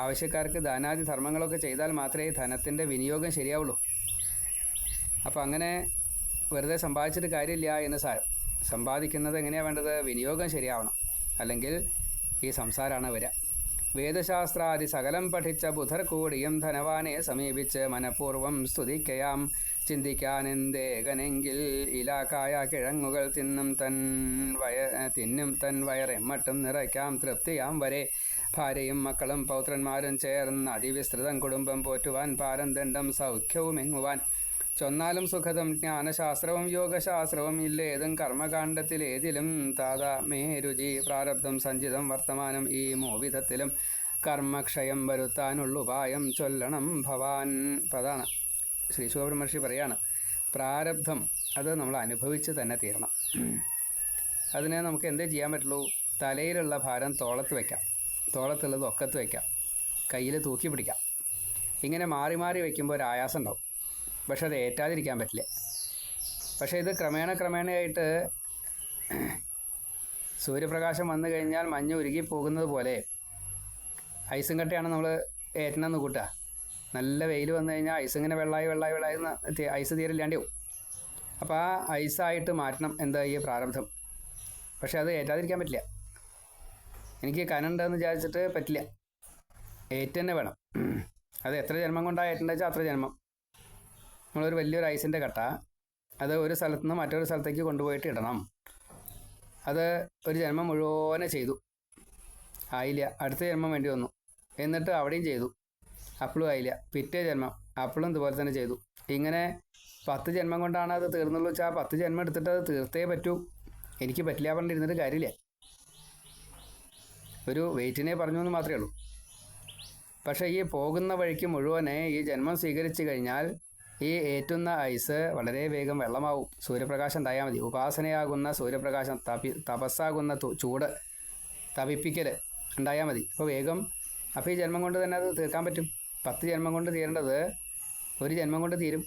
ആവശ്യക്കാർക്ക് ദാനാദി ധർമ്മങ്ങളൊക്കെ ചെയ്താൽ മാത്രമേ ധനത്തിൻ്റെ വിനിയോഗം ശരിയാവുള്ളൂ. അപ്പോൾ അങ്ങനെ വെറുതെ സമ്പാദിച്ചിട്ട് കാര്യമില്ല എന്ന് സാരം. സമ്പാദിക്കുന്നത് എങ്ങനെയാണ് വേണ്ടത്? വിനിയോഗം ശരിയാവണം, അല്ലെങ്കിൽ ഈ സംസാരമാണ് വരിക. വേദശാസ്ത്രാദി സകലം പഠിച്ച ബുധർ കൂടിയും ധനവാനെ സമീപിച്ച് മനഃപൂർവ്വം സ്തുതിക്കയാം. ചിന്തിക്കാനെന്തേകനെങ്കിൽ ഇലാക്കായ കിഴങ്ങുകൾ തിന്നും തൻ വയറെമ്മട്ടും നിറയ്ക്കാം തൃപ്തിയാം വരെ. ഭാര്യയും മക്കളും പൗത്രന്മാരും ചേർന്ന് അതിവിസ്തൃതം കുടുംബം പോറ്റുവാൻ പാരന്തണ്ടം സൗഖ്യവും എങ്ങുവാൻ. ചൊന്നാലും സുഖതം ജ്ഞാനശാസ്ത്രവും യോഗശാസ്ത്രവും ഇല്ലേതും കർമ്മകാണ്ഡത്തിലേതിലും താതാ മേ രുചി. പ്രാരബ്ധം സഞ്ചിതം വർത്തമാനം ഈ മൂവിധത്തിലും കർമ്മക്ഷയം വരുത്താനുള്ളുപായം ചൊല്ലണം ഭവാൻ. അപ്പം അതാണ് ശ്രീ ശുകബ്രഹ്മർഷി പറയാണ്, പ്രാരബ്ധം അത് നമ്മൾ അനുഭവിച്ച് തന്നെ തീരണം. അതിനെ നമുക്ക് എന്തേ ചെയ്യാൻ പറ്റുള്ളൂ? തലയിലുള്ള ഭാരം തോളത്ത് വയ്ക്കാം, തോളത്തുള്ളത് ഒക്കത്ത് വയ്ക്കാം, കയ്യിൽ തൂക്കി പിടിക്കാം. ഇങ്ങനെ മാറി മാറി വയ്ക്കുമ്പോൾ ഒരു ആയാസം ഉണ്ടാവും, പക്ഷെ അത് ഏറ്റാതിരിക്കാൻ പറ്റില്ല. പക്ഷേ ഇത് ക്രമേണയായിട്ട് സൂര്യപ്രകാശം വന്നു കഴിഞ്ഞാൽ മഞ്ഞ് ഉരുകി പോകുന്നത് പോലെ ഐസും കട്ടയാണ് നമ്മൾ ഏറ്റണമെന്ന് കൂട്ടുക. നല്ല വെയിൽ വന്നു കഴിഞ്ഞാൽ ഐസിങ്ങനെ വെള്ളായി ഐസ് തീരില്ലാണ്ട് പോകും. അപ്പോൾ ആ ഐസായിട്ട് മാറ്റണം എന്താ ഈ പ്രാരബ്ധം. പക്ഷെ അത് ഏറ്റാതിരിക്കാൻ പറ്റില്ല. എനിക്ക് കനുണ്ടെന്ന് വിചാരിച്ചിട്ട് പറ്റില്ല, ഏറ്റ് തന്നെ വേണം. അത് എത്ര ജന്മം കൊണ്ടാണ് ഏറ്റുണ്ടെന്ന് വെച്ചാൽ അത്ര ജന്മം. നമ്മളൊരു വലിയൊരു ഐസിൻ്റെ കട്ട അത് ഒരു സ്ഥലത്ത് നിന്ന് മറ്റൊരു സ്ഥലത്തേക്ക് കൊണ്ടുപോയിട്ട് ഇടണം. അത് ഒരു ജന്മം മുഴുവനെ ചെയ്തു, ആയില്ല. അടുത്ത ജന്മം വേണ്ടി വന്നു, എന്നിട്ട് അവിടെയും ചെയ്തു, അപ്പോഴും ആയില്ല. പിറ്റേ ജന്മം അപ്പോഴും ഇതുപോലെ തന്നെ ചെയ്തു. ഇങ്ങനെ 10 ജന്മം കൊണ്ടാണ് അത് തീർന്നുള്ളൂ വെച്ചാൽ 10 ജന്മം എടുത്തിട്ട് അത് തീർത്തേ പറ്റൂ. എനിക്ക് പറ്റില്ല പറഞ്ഞിരുന്നിട്ട് കാര്യമില്ല. ഒരു വെയിറ്റിനെ പറഞ്ഞു എന്ന് മാത്രമേ ഉള്ളൂ. പക്ഷേ ഈ പോകുന്ന വഴിക്ക് മുഴുവനെ ഈ ജന്മം സ്വീകരിച്ചു കഴിഞ്ഞാൽ ഈ ഏറ്റുന്ന ഐസ് വളരെ വേഗം വെള്ളമാവും. സൂര്യപ്രകാശം ഉണ്ടായാൽ മതി. ഉപാസനയാകുന്ന സൂര്യപ്രകാശം, തപസ്സാകുന്ന ചൂട്, തപിപ്പിക്കൽ ഉണ്ടായാൽ മതി. അപ്പോൾ വേഗം ഈ ജന്മം കൊണ്ട് തന്നെ അത് തീർക്കാൻ പറ്റും. 10 ജന്മം കൊണ്ട് തീരേണ്ടത് ഒരു ജന്മം കൊണ്ട് തീരും.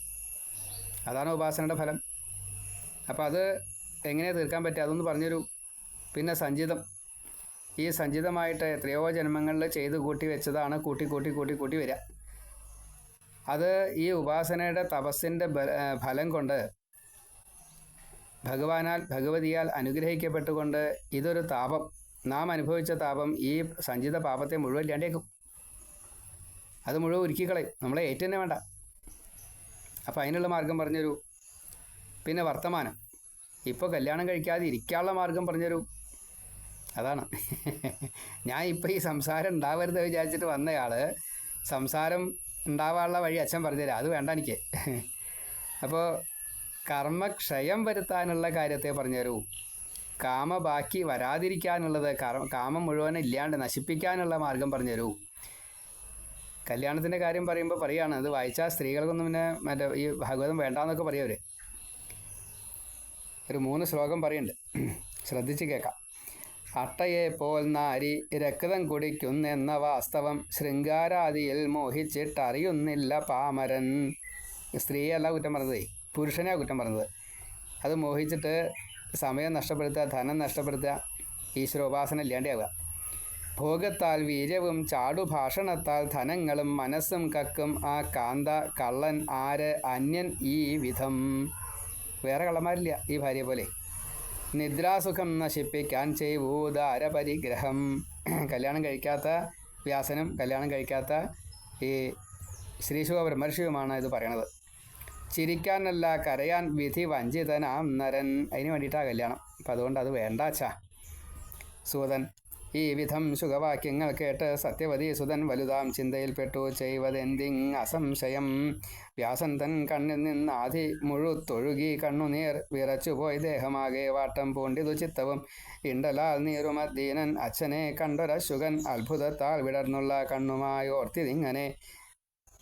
അതാണ് ഉപാസനയുടെ ഫലം. അപ്പോൾ അത് എങ്ങനെ തീർക്കാൻ പറ്റുക അതൊന്ന് പറഞ്ഞുതരൂ. പിന്നെ സഞ്ചിതം, ഈ സഞ്ചിതമായിട്ട് എത്രയോ ജന്മങ്ങളിൽ ചെയ്ത് കൂട്ടി വെച്ചതാണ് കൂട്ടി വരിക. അത് ഈ ഉപാസനയുടെ തപസ്സിൻ്റെ ഫലം കൊണ്ട് ഭഗവതിയാൽ അനുഗ്രഹിക്കപ്പെട്ടുകൊണ്ട് ഇതൊരു താപം, നാം അനുഭവിച്ച താപം ഈ സഞ്ചിത പാപത്തെ മുഴുവൻ ഇല്ലാണ്ടേക്കും. അത് മുഴുവൻ ഉരുക്കിക്കളയും, നമ്മളെ ഏറ്റു തന്നെ വേണ്ട. അപ്പോൾ അതിനുള്ള മാർഗം പറഞ്ഞുതരൂ. പിന്നെ വർത്തമാനം, ഇപ്പോൾ കല്യാണം കഴിക്കാതെ ഇരിക്കാനുള്ള മാർഗം പറഞ്ഞുതരൂ. അതാണ് ഞാൻ ഇപ്പോൾ ഈ സംസാരം ഉണ്ടാവരുത് വിചാരിച്ചിട്ട് വന്നയാൾ സംസാരം ഉണ്ടാവാനുള്ള വഴി അച്ഛൻ പറഞ്ഞുതരാം, അത് വേണ്ട എനിക്ക്. അപ്പോൾ കർമ്മക്ഷയം വരുത്താനുള്ള കാര്യത്തെ പറഞ്ഞുതരൂ. ബാക്കി വരാതിരിക്കാനുള്ളത്, കാമം മുഴുവൻ ഇല്ലാണ്ട് നശിപ്പിക്കാനുള്ള മാർഗം പറഞ്ഞുതരൂ. കല്യാണത്തിൻ്റെ കാര്യം പറയുമ്പോൾ പറയാണ്, അത് വായിച്ചാൽ സ്ത്രീകൾക്കൊന്നും പിന്നെ മറ്റേ ഈ ഭാഗവതം വേണ്ടാന്നൊക്കെ പറയും അവർ. ഒരു 3 ശ്ലോകം പറയുന്നുണ്ട്, ശ്രദ്ധിച്ച് കേൾക്കാം. അട്ടയെ പോൽ നാരി രക്തം കുടിക്കുന്നെന്ന വാസ്തവം ശൃംഗാരാദിയിൽ മോഹിച്ചിട്ടറിയുന്നില്ല പാമരൻ. സ്ത്രീയല്ല കുറ്റം പറഞ്ഞതേ, പുരുഷനെയാണ് കുറ്റം പറഞ്ഞത്. അത് മോഹിച്ചിട്ട് സമയം നഷ്ടപ്പെടുത്തുക, ധനം നഷ്ടപ്പെടുത്തുക, ഈശ്വരോപാസന ഇല്ലാണ്ടാവുക. ഭോഗത്താൽ വീര്യവും ചാടുഭാഷണത്താൽ ധനങ്ങളും മനസ്സും കക്കും ആ കാന്ത കള്ളൻ ആര് അന്യൻ ഈ വിധം. വേറെ കള്ളന്മാരില്ല ഈ ഭാര്യ പോലെ. നിദ്രാസുഖം നശിപ്പിക്കാൻ ചെയ്വൂദാരപരിഗ്രഹം. കല്യാണം കഴിക്കാത്ത വ്യാസനും കല്യാണം കഴിക്കാത്ത ഈ ശ്രീശുക ബ്രഹ്മർഷിയുമാണ് ഇത് പറയണത്. ചിരിക്കാനല്ല കരയാൻ വിധി വഞ്ചിതനാം നരൻ. അതിന് വേണ്ടിയിട്ടാണ് കല്യാണം. അപ്പം അതുകൊണ്ട് അത് വേണ്ടാച്ചാ. സൂതൻ ഈ വിധം സുഖവാക്യങ്ങൾ കേട്ട് സത്യവതി സുതൻ വലുതാം ചിന്തയിൽപ്പെട്ടു ചെയ്വതെന്തിങ് അസംശയം. വ്യാസൻ തൻ കണ്ണിൽ നിന്നാധി മുഴുത്തൊഴുകി കണ്ണുനീർ വിറച്ചുപോയി ദേഹമാകെ വാട്ടം പൂണ്ടിതു ചിത്തവും ഇണ്ടലാൽ നീറുമദ്ദീനൻ അച്ഛനെ കണ്ടൊരശുകൻ അത്ഭുതത്താൽ വിടർന്നുള്ള കണ്ണുമായോർത്തിതിങ്ങനെ.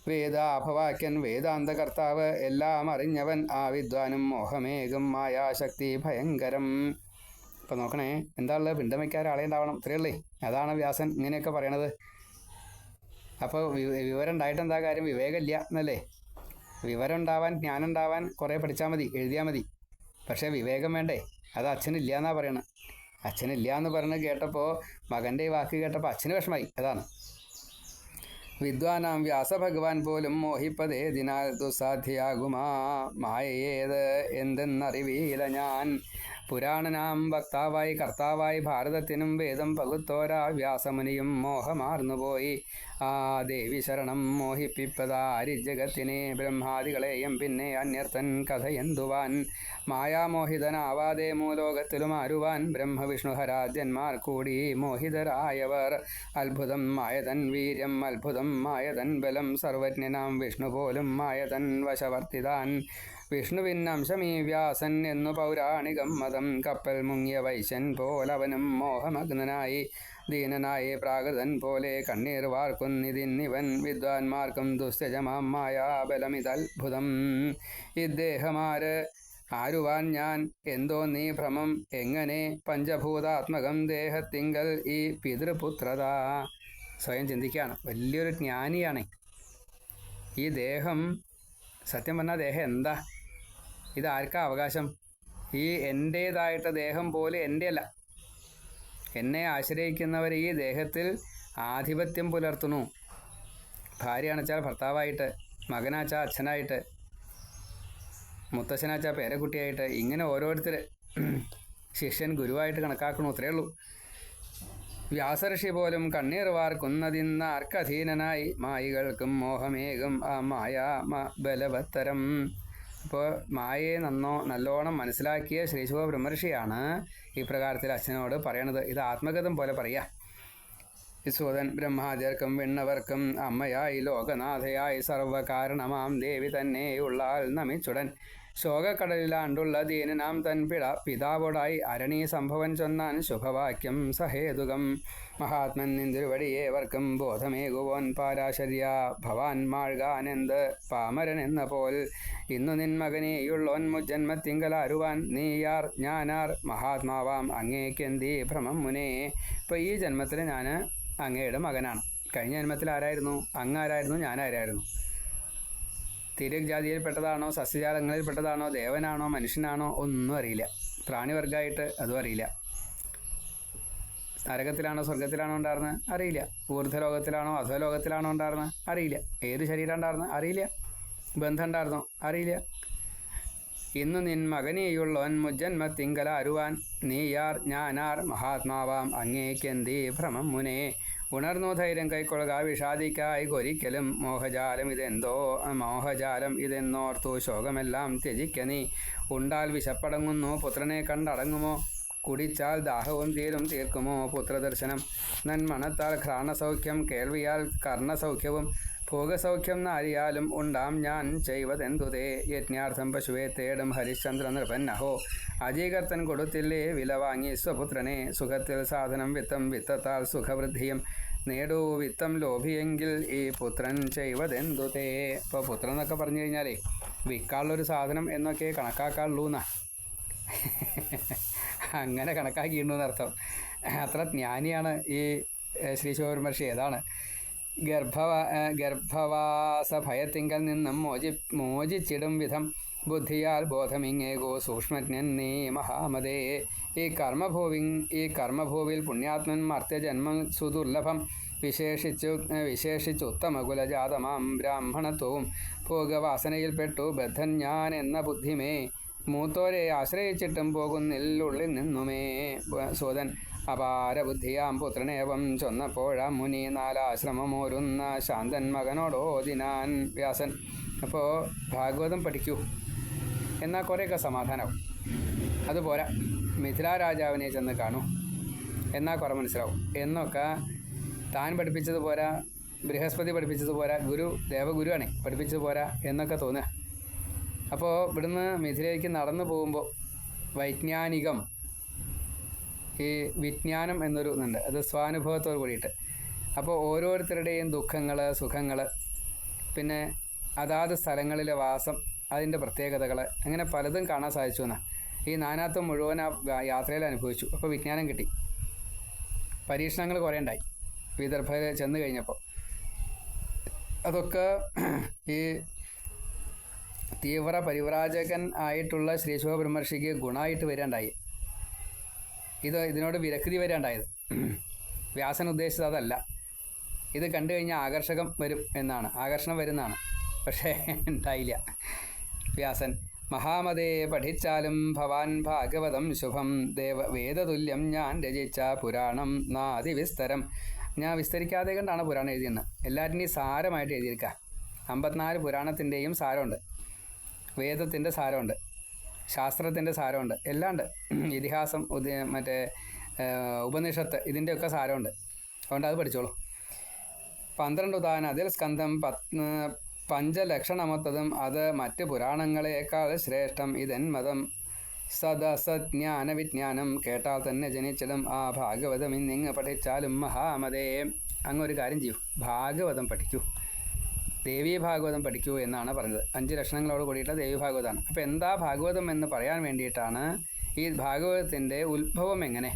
വേദാഭവാക്യൻ വേദാന്തകർത്താവ് എല്ലാം അറിഞ്ഞവൻ ആ വിദ്വാനും മോഹമേകും മായാശക്തി ഭയങ്കരം. ഇപ്പം നോക്കണേ, എന്താ ഉള്ളത്? പിണ്ടം വയ്ക്കാൻ ആളെ ഉണ്ടാവണം, ഇത്രയല്ലേ? അതാണ് വ്യാസൻ ഇങ്ങനെയൊക്കെ പറയണത്. അപ്പോൾ വിവരം ഉണ്ടായിട്ട് എന്താ കാര്യം? വിവേകമില്ല എന്നല്ലേ? വിവരം ഉണ്ടാവാൻ, ജ്ഞാനം ഉണ്ടാവാൻ കുറേ പഠിച്ചാൽ മതി, എഴുതിയാൽ മതി. പക്ഷേ വിവേകം വേണ്ടേ? അത് അച്ഛനില്ല എന്നാണ് പറയണത്. അച്ഛനില്ല എന്ന് പറഞ്ഞ് കേട്ടപ്പോൾ, മകൻ്റെ ഈ വാക്ക് കേട്ടപ്പോൾ അച്ഛന് വിഷമായി. അതാണ് വിദ്വാനാം വ്യാസഭഗവാൻ പോലും മോഹിപ്പതേതിനാൽ ദുസ്സാധ്യയാകുമാ മായയേത് എന്തെന്നറിവീല ഞാൻ. പുരാണനാം വക്താവായി കർത്താവായി ഭാരതത്തിനും വേദം പകുത്തോരാ വ്യാസമുനിയും മോഹമാർന്നുപോയി. ആ ദേവി ശരണം മോഹിപ്പിപ്പതാരിജഗത്തിനെ ബ്രഹ്മാദികളെയും പിന്നെ അന്യർത്ഥൻ കഥയെന്തുവാൻ. മായാമോഹിതനാവാതെ മൂലോകത്തിലും ആരുവാൻ ബ്രഹ്മവിഷ്ണുഹരാദ്യന്മാർ കൂടി മോഹിതരായവർ. അത്ഭുതം മായതൻ വീര്യം അത്ഭുതം മായതൻ ബലം സർവജ്ഞനാം വിഷ്ണു പോലും മായതൻ വശവർത്തിതാൻ. വിഷ്ണുവിനംശമീ വ്യാസൻ എന്നു പൗരാണികം മതം. കപ്പൽ മുങ്ങിയ വൈശ്യൻ പോലവനും മോഹമഗ്നനായി ദീനനായി പ്രാകൃതൻ പോലെ കണ്ണീർ വാർക്കുന്നിതിന്നിവൻ. വിദ്വാൻമാർക്കും ദുസ്ത്യജമാം മായാബലമിതത്ഭുതം. ഇദ്ദേഹമാര് ആരുവാൻ ഞാൻ എന്തോ നീ ഭ്രമം എങ്ങനെ പഞ്ചഭൂതാത്മകം ദേഹത്തിങ്കൽ ഈ പിതൃപുത്രത. സ്വയം ചിന്തിക്കുകയാണ്, വലിയൊരു ജ്ഞാനിയാണ്. ഈ ദേഹം സത്യം പറഞ്ഞാൽ ദേഹം എന്താ? ഇതാർക്കാ അവകാശം? ഈ എൻ്റേതായിട്ട് ദേഹം പോലെ എൻ്റെ അല്ല. എന്നെ ആശ്രയിക്കുന്നവർ ഈ ദേഹത്തിൽ ആധിപത്യം പുലർത്തുന്നു. ഭാര്യയാണെച്ചാൽ ഭർത്താവായിട്ട്, മകനാച്ചാൽ അച്ഛനായിട്ട്, മുത്തശ്ശനാച്ചാൽ പേരക്കുട്ടിയായിട്ട്, ഇങ്ങനെ ഓരോരുത്തർ ശിഷ്യൻ ഗുരുവായിട്ട് കണക്കാക്കണു. അത്രയേ ഉള്ളൂ. വ്യാസർഷി പോലും കണ്ണീർ വാർക്കുന്നതിന്നാർക്കധീനനായി മായികൾക്കും മോഹമേകും ആ മായാ ബലവത്തരം. അപ്പോൾ മായയെ നല്ലോണം മനസ്സിലാക്കിയ ശ്രീശുഖ ബ്രഹ്മർഷിയാണ് ഈ പ്രകാരത്തിൽ അച്ഛനോട് പറയണത്. ഇത് ആത്മഗതം പോലെ പറയാം. സൂതൻ ബ്രഹ്മാദ്യർക്കും വിണ്ണവർക്കും അമ്മയായി ലോകനാഥയായി സർവകാരണമാം ദേവി തന്നെയുള്ളാൽ നമിച്ചുടൻ. ശോകക്കടലിലാണ്ടുള്ള ദീനനാം തൻ പിതാവോടായി അരണീ സംഭവൻ ചൊന്നാൻ ശുഭവാക്യം സഹേതുകം. മഹാത്മൻ നിന്തിരുവടിയേവർക്കും ബോധമേകുവോൻ പാരാശര്യ ഭവാൻ മാഴ്കാനെന്ത് പാമരൻ എന്ന പോൽ. ഇന്നു നിൻ മകനെയുള്ളോൻ മുജ്ജന്മത്തിങ്കലാരുവാൻ നീയാർ ഞാനാർ മഹാത്മാവാം അങ്ങേക്കെന്തീ ഭ്രമം മുനേ. ഇപ്പോൾ ഈ ജന്മത്തിൽ ഞാൻ അങ്ങയുടെ മകനാണ്. കഴിഞ്ഞ ജന്മത്തിൽ ആരായിരുന്നു? അങ്ങാരായിരുന്നു, ഞാനാരായിരുന്നു? തിര്യജാതിയിൽപ്പെട്ടതാണോ, സസ്യജാലങ്ങളിൽപ്പെട്ടതാണോ, ദേവനാണോ, മനുഷ്യനാണോ, ഒന്നും അറിയില്ല. പ്രാണിവർഗമായിട്ട് അതും അറിയില്ല. നരകത്തിലാണോ സ്വർഗത്തിലാണോ ഉണ്ടായിരുന്നത്? അറിയില്ല. ഊർധ്വലോകത്തിലാണോ അധോലോകത്തിലാണോ ഉണ്ടായിരുന്നത്? അറിയില്ല. ഏത് ശരീരം ഉണ്ടായിരുന്നത്? അറിയില്ല. ബന്ധം ഉണ്ടായിരുന്നോ? അറിയില്ല. ഇന്നു നിൻ മകനെയുള്ളോൻ മുജ്ജന്മത്തിങ്കല അരുവാൻ നീയാർ ഞാനാർ മഹാത്മാവാം അങ്ങേക്കെന്തീ ഭ്രമം മുനേ. ഉണർന്നു ധൈര്യം കൈക്കൊള്ളുക വിഷാദിക്കായി ഒരിക്കലും മോഹജാലം ഇതെന്നോർത്തു ശോകമെല്ലാം ത്യജിക്ക നീ. ഉണ്ടാൽ വിശപ്പടങ്ങുന്നു പുത്രനെ കണ്ടടങ്ങുമോ, കുടിച്ചാൽ ദാഹവും തീർക്കുമോ പുത്രദർശനം. നന്മണത്താൽ ഘ്രാണസൗഖ്യം കേൾവിയാൽ കർണസൗഖ്യവും ഭോഗസൗഖ്യം നാരിയാലും ഉണ്ടാം ഞാൻ ചെയ്വതെന്തുതേ. യജ്ഞാർത്ഥം പശുവെ തേടും ഹരിശ്ചന്ദ്ര നൃപന്നഹോ അജീകർത്തൻ കൊടുത്തില്ലേ വില വാങ്ങി സ്വപുത്രനെ. സുഖത്തിൽ സാധനം വിത്തത്താൽ സുഖവൃദ്ധിയും നേടൂ വിത്തം ലോഭിയെങ്കിൽ ഈ പുത്രൻ ചെയ്വതെന്തുതേ. ഇപ്പോൾ പുത്രൻ എന്നൊക്കെ പറഞ്ഞു കഴിഞ്ഞാലേ വിൽക്കാനുള്ളൊരു സാധനം എന്നൊക്കെ കണക്കാക്കാനുള്ളൂ എന്നാ. അങ്ങനെ കണക്കാക്കിയിട്ടുണ്ടെന്നർത്ഥം. അത്ര ജ്ഞാനിയാണ് ഈ ശ്രീശോകമഹർഷി. ഏതാണ് ഗർഭവാസ ഭയത്തിങ്കൽ നിന്നും മോചിച്ചിടും വിധം ബുദ്ധിയാൽ ബോധമിങ്ങേകോ സൂക്ഷ്മജ്ഞൻ നീ മഹാമതേ. ഈ കർമ്മഭൂവിൽ പുണ്യാത്മൻ മർത്യജന്മം സുദുർലഭം. വിശേഷിച്ച് ഉത്തമകുലജാതമാം ബ്രാഹ്മണത്വവും ഭോഗവാസനയിൽപ്പെട്ടു ബദ്ധൻ ഞാൻ എന്ന ബുദ്ധിമേ. മൂത്തോരെ ആശ്രയിച്ചിട്ടും പോകുന്നില്ലുള്ളിൽ നിന്നുമേ. സൂതൻ അപാരബുദ്ധിയാം പുത്രനേവം ചൊന്നപ്പോഴാം മുനി നാലാശ്രമമോരുന്ന ശാന്തൻ മകനോടോദിനാൻ. വ്യാസൻ അപ്പോൾ ഭാഗവതം പഠിക്കൂ, എന്നാൽ കുറേയൊക്കെ സമാധാനമാവും. അതുപോരാ, മിഥിലാ രാജാവിനെ ചെന്ന് കാണൂ, എന്നാൽ കുറേ മനസ്സിലാവും എന്നൊക്കെ താൻ പഠിപ്പിച്ചത് പോരാ, ബൃഹസ്പതി പഠിപ്പിച്ചത് പോരാ, ദേവഗുരുവാണ് പഠിപ്പിച്ചത് പോരാ എന്നൊക്കെ തോന്നുക. അപ്പോൾ ഇവിടുന്ന് മിഥിലയിലേക്ക് നടന്നു പോകുമ്പോൾ വൈജ്ഞാനികം, ഈ വിജ്ഞാനം എന്നൊരു ഇതുണ്ട്, അത് സ്വാനുഭവത്തോട് കൂടിയിട്ട്. അപ്പോൾ ഓരോരുത്തരുടെയും ദുഃഖങ്ങൾ, സുഖങ്ങൾ, പിന്നെ അതാത് സ്ഥലങ്ങളിലെ വാസം, അതിൻ്റെ പ്രത്യേകതകൾ, അങ്ങനെ പലതും കാണാൻ സാധിച്ചു എന്നാണ്. ഈ നാനാത്വം മുഴുവൻ ആ യാത്രയിൽ അനുഭവിച്ചു. അപ്പോൾ വിജ്ഞാനം കിട്ടി. പരീക്ഷണങ്ങൾ കുറേ ഉണ്ടായി വിദർഭയിൽ ചെന്ന് കഴിഞ്ഞപ്പോൾ. അതൊക്കെ ഈ തീവ്ര പരിവ്രാജകൻ ആയിട്ടുള്ള ശ്രീശുഖ ബ്രഹ്മർഷിക്ക് ഗുണമായിട്ട് വരാണ്ടായി. ഇതിനോട് വിരക്തി വരാണ്ടായത്. വ്യാസൻ ഉദ്ദേശിച്ചത് അതല്ല. ഇത് കണ്ടു കഴിഞ്ഞാൽ ആകർഷകം വരും എന്നാണ്, ആകർഷണം വരുന്നതാണ്. പക്ഷേ ഉണ്ടായില്ല. വ്യാസൻ മഹാമതേ പഠിച്ചാലും ഭവാൻ ഭാഗവതം ശുഭം വേദതുല്യം ഞാൻ രചിച്ച പുരാണം നാതിവിസ്തരം. ഞാൻ വിസ്തരിക്കാതെ കണ്ടാണ് പുരാണം എഴുതിയെന്ന്. എല്ലാറ്റിൻ്റെയും സാരമായിട്ട് എഴുതിയിരിക്കുക. 54 പുരാണത്തിൻ്റെയും സാരമുണ്ട്, വേദത്തിൻ്റെ സാരമുണ്ട്, ശാസ്ത്രത്തിൻ്റെ സാരമുണ്ട്, എല്ലാം ഉണ്ട്. ഇതിഹാസം, മറ്റേ ഉപനിഷത്ത്, ഇതിൻ്റെയൊക്കെ സാരമുണ്ട്. അതുകൊണ്ട് അത് പഠിച്ചോളൂ. 12 ഉദാഹരണം, അതിൽ സ്കന്ധം 5 ലക്ഷണമൊത്തതും അത് മറ്റ് പുരാണങ്ങളെക്കാൾ ശ്രേഷ്ഠം. ഇതെന്മതം സദസജ്ഞാന വിജ്ഞാനം. കേട്ടാൽ തന്നെ ജനിച്ചിടും ആ ഭാഗവതം. ഇന്നിങ്ങ് പഠിച്ചാലും മഹാമതേ. അങ്ങൊരു കാര്യം ചെയ്യൂ, ഭാഗവതം പഠിക്കൂ, ദേവീ ഭാഗവതം പഠിക്കൂ എന്നാണ് പറഞ്ഞത്. 5 ലക്ഷണങ്ങളോട് കൂടിയിട്ട് ദേവീ ഭാഗവതമാണ്. അപ്പോൾ എന്താ ഭാഗവതം എന്ന് പറയാൻ വേണ്ടിയിട്ടാണ് ഈ ഭാഗവതത്തിൻ്റെ ഉത്ഭവം എങ്ങനെ,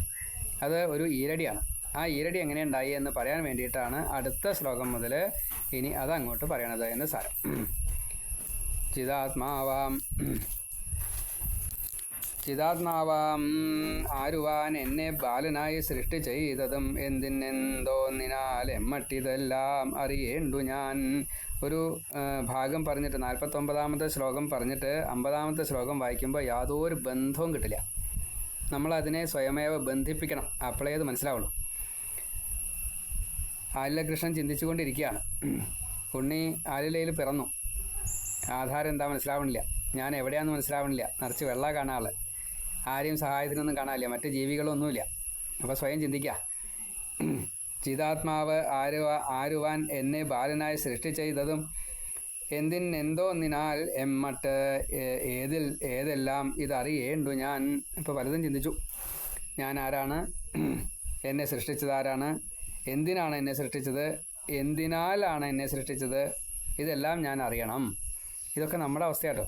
അത് ഒരു ഈരടിയാണ്. ആ ഈരടി എങ്ങനെ ഉണ്ടായി എന്ന് പറയാൻ വേണ്ടിയിട്ടാണ് അടുത്ത ശ്ലോകം മുതൽ ഇനി അതങ്ങോട്ട് പറയണത് എന്ന് സാരം. ചിതാത്മാവാം ആരുവാൻ എന്നെ ബാലനായി സൃഷ്ടി ചെയ്തതും എന്തിനെന്തോന്നിനാൽ എമ്മട്ടിതെല്ലാം അറിയേണ്ടു ഞാൻ. ഒരു ഭാഗം പറഞ്ഞിട്ട് 49ാമത്തെ ശ്ലോകം പറഞ്ഞിട്ട് 50ാമത്തെ ശ്ലോകം വായിക്കുമ്പോൾ യാതൊരു ബന്ധവും കിട്ടില്ല. നമ്മളതിനെ സ്വയമേവ ബന്ധിപ്പിക്കണം, അപ്പോഴേ അത് മനസ്സിലാവുള്ളൂ. ആലിലകൃഷ്ണൻ ചിന്തിച്ചുകൊണ്ടിരിക്കുകയാണ്. ഉണ്ണി ആലിലയിൽ പിറന്നു, ആധാരം എന്താ മനസ്സിലാവണില്ല, ഞാൻ എവിടെയാണെന്ന് മനസ്സിലാവണില്ല, നിറച്ച് വെള്ള കാണാള്, ആരെയും സഹായത്തിനൊന്നും കാണാനില്ല, മറ്റ് ജീവികളൊന്നുമില്ല. അപ്പോൾ സ്വയം ചിന്തിക്കുക. ചിതാത്മാവ് ആരുവാൻ എന്നെ ബാലനായി സൃഷ്ടി ചെയ്തതും എന്തിനെന്തോന്നിനാൽ എമ്മട്ട് ഏതെല്ലാം ഇതറിയേണ്ടു ഞാൻ. ഇപ്പോൾ പലതും ചിന്തിച്ചു. ഞാൻ ആരാണ്, എന്നെ സൃഷ്ടിച്ചത് ആരാണ്, എന്തിനാണ് എന്നെ സൃഷ്ടിച്ചത്, എന്തിനാലാണ് എന്നെ സൃഷ്ടിച്ചത്, ഇതെല്ലാം ഞാൻ അറിയണം. ഇതൊക്കെ നമ്മുടെ അവസ്ഥയാട്ടോ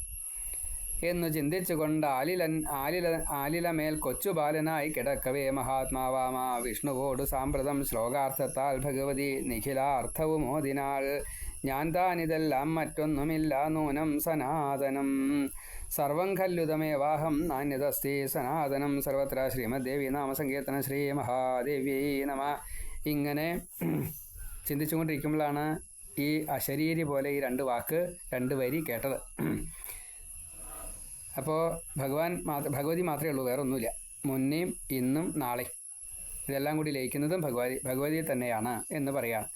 എന്നു ചിന്തിച്ചുകൊണ്ട് ആലിലമേൽ കൊച്ചുബാലനായി കിടക്കവേ മഹാത്മാവാമാ വിഷ്ണുവോട് സാമ്പ്രതം ശ്ലോകാർത്ഥത്താൽ ഭഗവതി നിഖിലാർത്ഥവും ഓതിനാൾ. ഞാൻ താനിതെല്ലാം മറ്റൊന്നുമില്ല നൂനം സനാതനം സർവം ഖല്ലുതമേവാഹം നാന്യതസ്തി സനാതനം സർവത്ര. ശ്രീമദ്ദേവി നാമസങ്കീർത്തനം. ശ്രീ മഹാദേവി നമ. ഇങ്ങനെ ചിന്തിച്ചുകൊണ്ടിരിക്കുമ്പോഴാണ് ഈ അശരീരി പോലെ ഈ 2 വരി കേട്ടത്. അപ്പോൾ ഭഗവതി മാത്രമേ ഉള്ളൂ, വേറെ ഒന്നുമില്ല. മുന്നേയും ഇന്നും നാളെയും ഇതെല്ലാം കൂടി ലയിക്കുന്നതും ഭഗവതി തന്നെയാണ് എന്ന് പറയാണ്.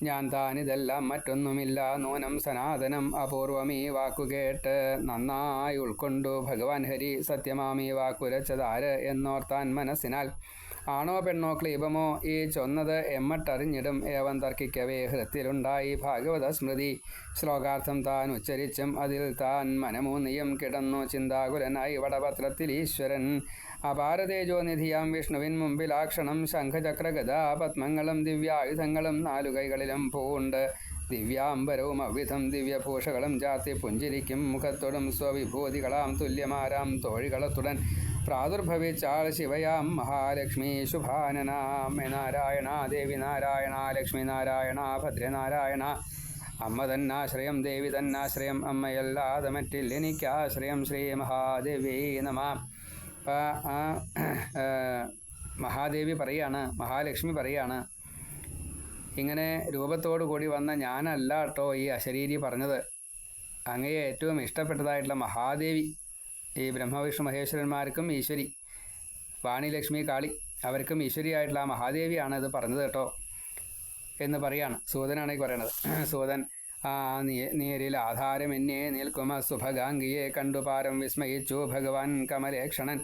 ഞാൻ താനിതെല്ലാം മറ്റൊന്നുമില്ല നൂനം സനാതനം. അപൂർവമീ വാക്കുകേട്ട് നന്നായി ഉൾക്കൊണ്ടു ഭഗവാൻ ഹരി സത്യമാമീ വാക്കുരച്ചതാര് എന്നോർത്താൻ മനസ്സിനാൽ. ആണോ പെണ്ണോ ക്ലീബമോ ഈ ചൊന്നത് എമ്മട്ടറിഞ്ഞിടും. ഏവം തർക്കിക്കവേ ഹൃത്തിലുണ്ടായി ഭാഗവത സ്മൃതി. ശ്ലോകാർത്ഥം താൻ ഉച്ചരിച്ചും അതിൽ താൻ മനമൂന്നിയും കിടന്നു ചിന്താകുലനായി വടപത്രത്തിൽ ഈശ്വരൻ. അപാരതേജോനിധിയാം വിഷ്ണുവിൻ മുമ്പിലാക്ഷണം ശംഖചക്രഗദാ പത്മങ്ങളും ദിവ്യായുധങ്ങളും 4 കൈകളിലും പൂണ്ട്. ദിവ്യാംബരവും അവിധം ദിവ്യഭൂഷകളും ചാർത്തി പുഞ്ചിരിക്കും മുഖത്തോടും സ്വവിഭൂതികളാം തുല്യമാരാം തോഴികളത്തുടൻ പ്രാദുർഭവിച്ചാൾ ശിവയാം മഹാലക്ഷ്മി ശുഭാനനാം. നാരായണ ദേവി നാരായണ ലക്ഷ്മി നാരായണ ഭദ്രനാരായണ. അമ്മ തന്നാശ്രയം ദേവി തന്നാശ്രയം അമ്മയല്ലാതെ മറ്റിൽ എനിക്കാശ്രയം. ശ്രീ മഹാദേവി നമ. മഹാദേവി പറയാണ്, മഹാലക്ഷ്മി പറയാണ്, ഇങ്ങനെ രൂപത്തോടു കൂടി വന്ന ഞാനല്ല കേട്ടോ ഈ അശരീരി പറഞ്ഞത്. അങ്ങയെ ഏറ്റവും ഇഷ്ടപ്പെട്ടതായിട്ടുള്ള മഹാദേവി, ഈ ബ്രഹ്മവിഷ്ണു മഹേശ്വരന്മാർക്കും ഈശ്വരി, വാണി ലക്ഷ്മി കാളി, അവർക്കും ഈശ്വരിയായിട്ടുള്ള ആ മഹാദേവിയാണ് ഇത് പറഞ്ഞത് കേട്ടോ എന്ന് പറയാണ്. സൂതനാണ് ഈ പറയണത്. സൂതൻ നേരിൽ ആധാരം എന്നെ നിൽക്കുമ സുഭഗാംഗിയെ കണ്ടു പാരം വിസ്മയിച്ചു ഭഗവാൻ കമലേക്ഷണൻ.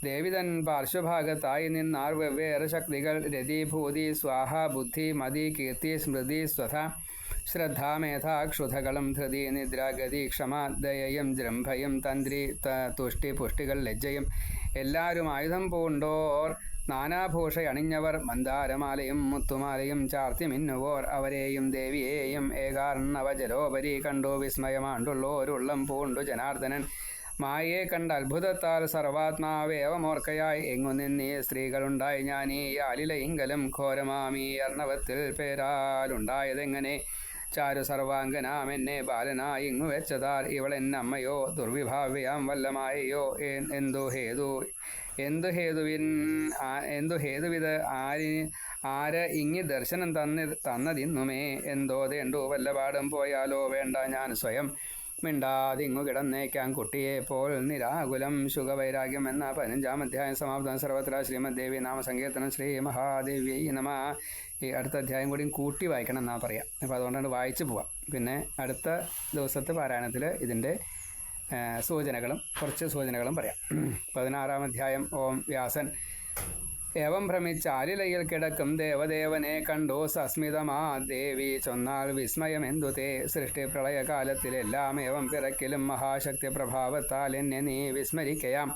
ദേവിതൻ പാർശ്വഭാഗത്തായി നിന്നാർ വെവ്വേറെ ശക്തികൾ രതിഭൂതി സ്വാഹ ബുദ്ധി മതി കീർത്തി സ്മൃതി സ്വധ ശ്രദ്ധ മേധാക്ഷുധകളും ധൃതി നിദ്രാഗതി ക്ഷമ ദയയും ജൃംഭയും തന്ത്രി തുഷ്ടി പുഷ്ടികൾ ലജ്ജയും എല്ലാവരും ആയുധം പൂണ്ടോർ നാനാഭൂഷയണിഞ്ഞവർ മന്ദാരമാലയും മുത്തുമാലയും ചാർത്തി മിന്നുവോർ അവരെയും ദേവിയെയും ഏകാർണവജലോപരി കണ്ടു വിസ്മയമാണ്ടുള്ളോരുള്ളം പൂണ്ടു ജനാർദ്ദനൻ. മായയെ കണ്ട അത്ഭുതത്താൽ സർവാത്മാവേവമോർക്കയായി എങ്ങു നിന്നീ സ്ത്രീകളുണ്ടായി ഞാനീ ആലിലയിങ്കലും ഘോരമാമീ അർണവത്തിൽ പേരാലുണ്ടായതെങ്ങനെ. ചാരു സർവാംഗനാം എന്നെ ബാലനായി ഇങ്ങു വെച്ചതാർ ഇവളെന്നമ്മയോ ദുർവിഭാവ്യാം വല്ലമായയോ എന്തു ഹേതു എന്തു ഹേതുവിത് ആര് ഇങ്ങി ദർശനം തന്നതിന്നുമേ എന്തോതേണ്ടു വല്ലപാടും പോയാലോ വേണ്ട ഞാൻ സ്വയം മിണ്ടാതിങ്ങു കിടന്നേക്കാം കുട്ടിയെപ്പോൾ നിരാകുലം ശുഖവൈരാഗ്യം എന്ന 15-ാം അധ്യായം സമാപ്തം. സർവത്ര ശ്രീമദ്ദേവി നാമസങ്കീർത്തനം. ശ്രീ മഹാദേവ്യൈ നമഃ. ഈ അടുത്ത അധ്യായം കൂടിയും കൂട്ടി വായിക്കണം എന്നാ പറയാം. അപ്പോൾ അതുകൊണ്ടാണ് വായിച്ചു പോവാം. പിന്നെ അടുത്ത ദിവസത്തെ പാരായണത്തിൽ ഇതിൻ്റെ കുറച്ച് സൂചനകളും പറയാം. 16-ാം അധ്യായം. ഓം വ്യാസൻ. ഏവം ഭ്രമിച്ചാലിലയിൽ കിടക്കും ദേവദേവനെ കണ്ടു സസ്മിതമാ ദേവി ചൊന്നാൾ വിസ്മയമെന്തുതേ സൃഷ്ടി പ്രളയകാലത്തിലെല്ലാം ഏവം പിറക്കിലും മഹാശക്തി പ്രഭാവത്താൽ എന്നെ നീ വിസ്മരിക്കയാം.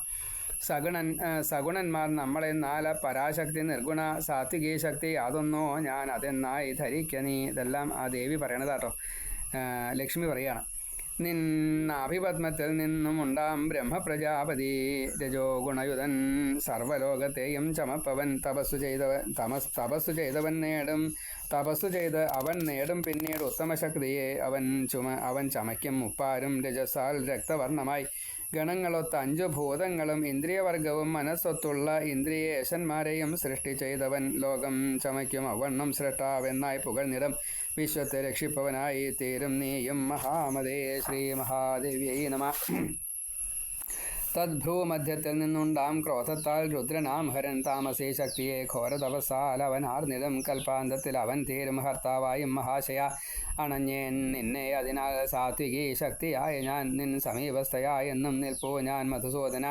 സഗുണന്മാർ നമ്മളെന്നാൽ പരാശക്തി നിർഗുണ സാത്വികീ ശക്തി അതൊന്നോ ഞാൻ അതെന്നായി ധരിക്ക നീ. ഇതെല്ലാം ആ ദേവി പറയണതാട്ടോ. ലക്ഷ്മി പറയാണ്. നിന്നാഭിപത്മത്തിൽ നിന്നുമുണ്ടാം ബ്രഹ്മപ്രജാപതി രജോ ഗുണയുധൻ സർവലോകത്തെയും ചമപ്പവൻ തപസ്സു ചെയ്ത് അവൻ നേടും പിന്നീട് ഉത്തമശക്തിയെ അവൻ ചമയ്ക്കും മുപ്പാരും രജസാൽ രക്തവർണ്ണമായി ഗണങ്ങളൊത്ത 5 ഭൂതങ്ങളും ഇന്ദ്രിയവർഗവും മനസ്സൊത്തുള്ള ഇന്ദ്രിയേശന്മാരെയും സൃഷ്ടി ചെയ്തവൻ ലോകം ചമയ്ക്കും അവണ്ണം സൃഷ്ടാവെന്നായി പുകഴ്ന്നിടം വിശ്വത്തെ രക്ഷിപ്പവനായി തീരും നീയും മഹാമതേ. ശ്രീ മഹാദേവ്യൈ നമഃ. തദ്ഭ്രൂമധ്യത്തിൽ നിന്നുണ്ടാം ക്രോധത്താൽ രുദ്രനാം ഹരൻ താമസീ ശക്തിയെ ഘോരതപസ്സാൽ അവൻ ആർന്നിടും കൽപ്പാന്തത്തിൽ അവൻ തീരും ഹർത്താവായും മഹാശയ അണഞ്ഞേൻ നിന്നെ അതിനാൽ സാത്വികീ ശക്തിയായ ഞാൻ നിൻ സമീപസ്ഥയായെന്നും നിൽപ്പൂ ഞാൻ മധുസൂദന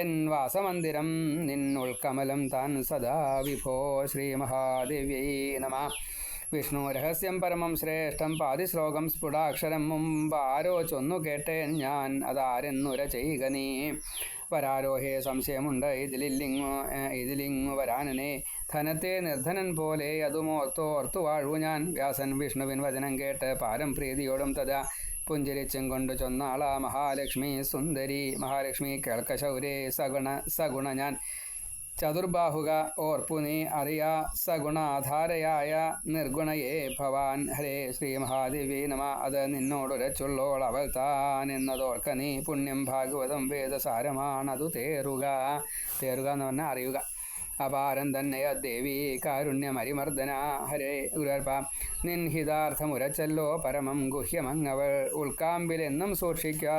എൻ വാസമന്ദിരം നിൻ ഉൾക്കമലം താൻ സദാ വിഭോ. ശ്രീ മഹാദേവ്യൈ നമഃ. വിഷ്ണു രഹസ്യം പരമം ശ്രേഷ്ഠം പാതിശ്ലോകം സ്ഫുടാക്ഷരം മുമ്പ് ആരോ ചൊന്നു കേട്ടേൻ ഞാൻ അതാരെന്നുര ചെയ്യുക നീ. വരാരോഹേ സംശയമുണ്ട് ഇതിലിങ്ങു വരാനനെ ധനത്തെ നിർധനൻ പോലെ അതുമോർത്തോർത്തു വാഴു ഞാൻ. വ്യാസൻ വിഷ്ണുവിൻ വചനം കേട്ട് പാരം പ്രീതിയോടും തഥാ പുഞ്ചിരിച്ചും കൊണ്ടു ചൊന്നാളാ മഹാലക്ഷ്മി സുന്ദരി. മഹാലക്ഷ്മി കേൾക്ക ശൗരേ സഗുണ ഞാൻ ചതുർബാഹുക ഓർപ്പു നീ അറിയാ സഗുണാധാരയായ നിർഗുണയെ ഭവാൻ. ഹരേ. ശ്രീ മഹാദേവി നമ. അത് നിന്നോടുരച്ചുള്ളോൾ അവൾ താൻ എന്നതോർക്ക നീ. പുണ്യം ഭാഗവതം വേദസാരമാണതു തേറുക എന്ന് പറഞ്ഞാൽ അറിയുക. അപാരം തന്നെ ദേവി കാരുണ്യമരിമർദ്ദന. ഹരേ ഗുരുവർപ്പ. നിൻഹിതാർത്ഥമുരച്ചല്ലോ പരമം ഗുഹ്യമങ്ങവൾ ഉൾക്കാമ്പിലെന്നും സൂക്ഷിക്കുക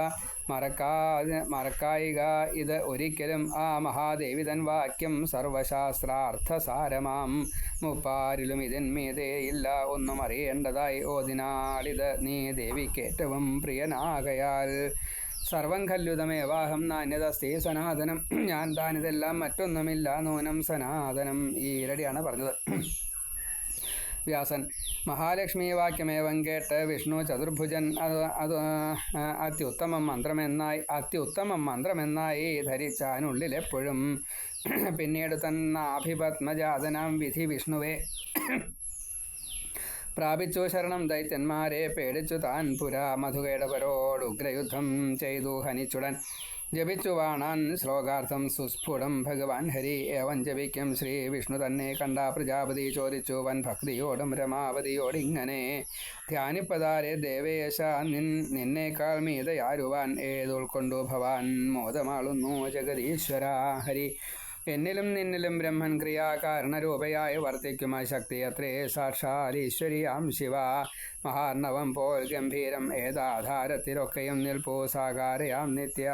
മറക്കായിക ഇത് ഒരിക്കലും. ആ മഹാദേവി തൻ വാക്യം സർവശാസ്ത്രാർത്ഥസാരമാം മുപ്പാരിലും ഇതിന്മീതേ ഇല്ല ഒന്നും അറിയേണ്ടതായി ഓതിനാളിത് നീ ദേവിക്കേറ്റവും പ്രിയനാകയാൽ. സർവം ഖല്യുതമേവാഹം നാന്യതസ്തി സനാതനം. ഞാൻ താനിതെല്ലാം മറ്റൊന്നുമില്ല നൂനം സനാതനം. ഈ ഇരടിയാണ് പറഞ്ഞത്. വ്യാസൻ. മഹാലക്ഷ്മി വാക്യമേവം കേട്ട് വിഷ്ണു ചതുർഭുജൻ അത് അത്യുത്തമം മന്ത്രമെന്നായി ധരിച്ചാനുള്ളിലെപ്പോഴും. പിന്നീട് തന്നാഭിപത്മജാതനാം വിധി വിഷ്ണുവെ പ്രാപിച്ചു ശരണം ദൈത്യന്മാരെ പേടിച്ചു താൻ പുരാ. മധുകേടവരോടുഗ്രയുദ്ധം ചെയ്തു ഹനിച്ചുടൻ ജപിച്ചു വാണാൻ ശ്ലോകാർത്ഥം സുസ്ഫുടം ഭഗവാൻ ഹരി. ഏവം ജപിക്കും ശ്രീ വിഷ്ണു തന്നെ കണ്ട പ്രജാപതി ചോദിച്ചു വൻ ഭക്തിയോടും രമാവതിയോടിങ്ങനെ. ധ്യാനിപ്പതാരെ ദേവേശ നിന്നേക്കാൾ മീതയാരുവാൻ ഏതുൾക്കൊണ്ടു ഭവാൻ മോദമാളുന്നു ജഗദീശ്വര. ഹരി. എന്നിലും നിന്നിലും ബ്രഹ്മൻ ക്രിയാകാരണരൂപയായി വർത്തിക്കുമ ശക്തി അത്രേ സാക്ഷാൽ ഈശ്വരിയാം ശിവ. മഹാർണവം പോൽ ഗംഭീരം ഏതാധാരത്തിലൊക്കെയും നിൽപ്പൂ സാകാരയാം നിത്യ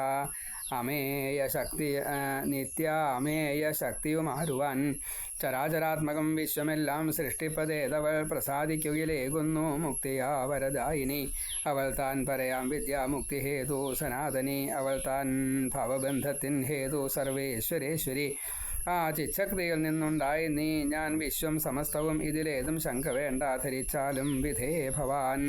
അമേയ ശക്തിയുമാരുവാൻ. ചരാചരാത്മകം വിശ്വമെല്ലാം സൃഷ്ടിപ്പതേതവൾ പ്രസാദിക്കുകയിലേകുന്നു മുക്തിയാ വരദായിനി. അവൾ താൻ പറയാം വിദ്യാമുക്തി ഹേതു സനാതനി. അവൾ താൻ ഭവബന്ധത്തിൻ ഹേതു സർവേശ്വരേശ്വരി. ആ ചിച്ഛക്തിയിൽ നിന്നുണ്ടായി നീ ഞാൻ വിശ്വം സമസ്തവും ഇതിലേതും ശങ്ക വേണ്ട ധരിച്ചാലും വിധേ ഭവാൻ.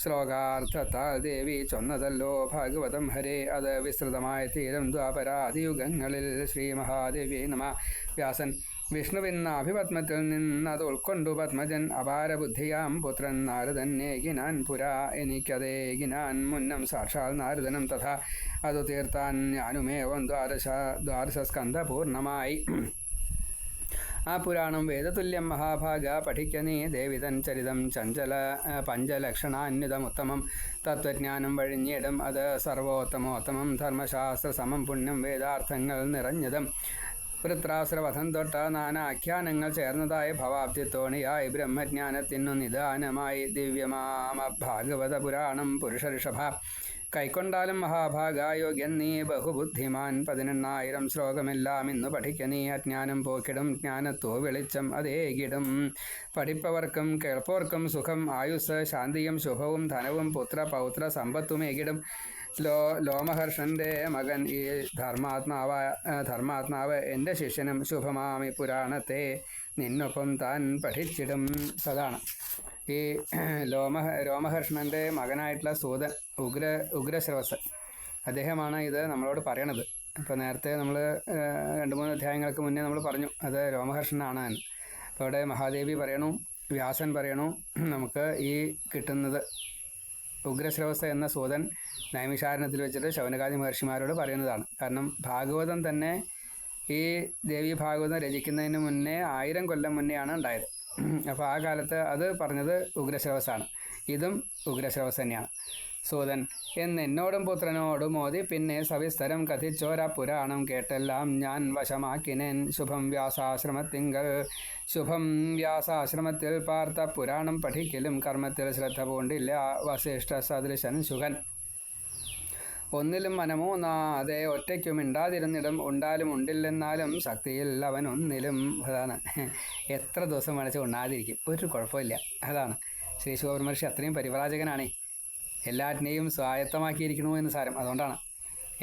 ശ്ലോകാർത്ഥത്താൽ ദേവി ചൊന്നതല്ലോ ഭാഗവതം ഹരേ. അത് വിസ്തൃതമായി തീരും ദ്വാപരാദിയുഗങ്ങളിൽ. ശ്രീ മഹാദേവി നമ. വ്യാസൻ. വിഷ്ണുവിന്ന അഭിപത്മത്തിൽ നിന്നത് ഉൾക്കൊണ്ടു പത്മജൻ അപാരബുദ്ധിയാം പുത്രൻ നാരദന്നേകിനാൻ പുരാ. എനിക്കതേകിനാൻ മുന്നം സാക്ഷാൽ നാരദനും തഥാ. അതു തീർത്താൻ ഞാനുമേവം ദ്വാദശസ്കന്ധ പൂർണ്ണമായി. ആ പുരാണം വേദതുല്യം മഹാഭാഗ പഠിക്ക നീ. ദേവിതൻ ചരിതം പഞ്ചലക്ഷണാന്യുതമുത്തമം. തത്വജ്ഞാനം വഴിഞ്ഞിടും അത് സർവോത്തമോത്തമം. ധർമ്മശാസ്ത്ര സമം പുണ്യം വേദാർത്ഥങ്ങൾ നിറഞ്ഞതും. വൃത്രാസുരവധം തൊട്ട നാനാഖ്യാനങ്ങൾ ചേർന്നതായ ഭവാബ്ദിത്തോണിയായി ബ്രഹ്മജ്ഞാനത്തിനു നിദാനമായി ദിവ്യമാമ ഭാഗവത പുരാണം പുരുഷഋഷഭ കൈക്കൊണ്ടാലും മഹാഭാഗായോഗ്യൻ നീ ബഹുബുദ്ധിമാൻ 18,000 ശ്ലോകമെല്ലാം ഇന്നു പഠിക്ക നീ അജ്ഞാനം പോക്കിടും ജ്ഞാനത്തോ വെളിച്ചം അതേകിടും പഠിപ്പവർക്കും കേൾപ്പോർക്കും സുഖം ആയുസ് ശാന്തിയും ശുഭവും ധനവും പുത്ര പൗത്ര സമ്പത്തുമേകിടും ലോമഹർഷൻ്റെ മകൻ ഈ ധർമാത്മാവ് എൻ്റെ ശിഷ്യനും ശുഭമാമി പുരാണത്തെ നിന്നൊപ്പം താൻ പഠിച്ചിടും. സതാണ് ഈ രോമഹർഷണൻ്റെ മകനായിട്ടുള്ള സൂതൻ ഉഗ്രശ്രവസ് അദ്ദേഹമാണ് ഇത് നമ്മളോട് പറയണത്. ഇപ്പോൾ നേരത്തെ നമ്മൾ 2-3 അധ്യായങ്ങൾക്ക് മുന്നേ നമ്മൾ പറഞ്ഞു അത് രോമഹർഷണനാണ് എന്ന്. അപ്പോൾ അവിടെ മഹാദേവി പറയണു, വ്യാസൻ പറയണു, നമുക്ക് ഈ കിട്ടുന്നത് ഉഗ്രശ്രവസ് എന്ന സൂതൻ നൈമിഷാരണ്യത്തിൽ വെച്ചിട്ട് ശൗനകാദി മഹർഷിമാരോട് പറയുന്നതാണ്. കാരണം ഭാഗവതം തന്നെ ഈ ദേവി ഭാഗവതം രചിക്കുന്നതിന് മുന്നേ 1000 കൊല്ലം മുന്നെയാണ് ഉണ്ടായത്. അപ്പോൾ ആ കാലത്ത് അത് പറഞ്ഞത് ഉഗ്രശ്രവസാണ്. ഇതും ഉഗ്രശ്രവസ് തന്നെയാണ്. സൂതൻ എന്നോടും പുത്രനോടും മോദി പിന്നെ സവിസ്തരം കഥിച്ചോര പുരാണം കേട്ടെല്ലാം ഞാൻ വശമാക്കിനേൻ. ശുഭം വ്യാസാശ്രമത്തിൽ പാർത്ത പുരാണം പഠിക്കലും കർമ്മത്തിൽ ശ്രദ്ധ പൂണ്ടില്ല വസിഷ്ഠ സദൃശൻ ശുഗൻ. ഒന്നിലും മനമൂന്നാതെ ഒറ്റയ്ക്കും മിണ്ടാതിരുന്നിടും ഉണ്ടാലും ഉണ്ടില്ലെന്നാലും ശക്തിയിൽ അവൻ ഒന്നിലും. അതാണ് എത്ര ദിവസം വേണിച്ച് ഉണ്ണാതിരിക്കും, ഒരു കുഴപ്പമില്ല. അതാണ് ശ്രീ ശുഗബ്രഹ്മർഷി അത്രയും പരിവ്രാജകനാണേ, എല്ലാറ്റിനെയും സ്വായത്തമാക്കിയിരിക്കണു എന്ന് സാരം. അതുകൊണ്ടാണ്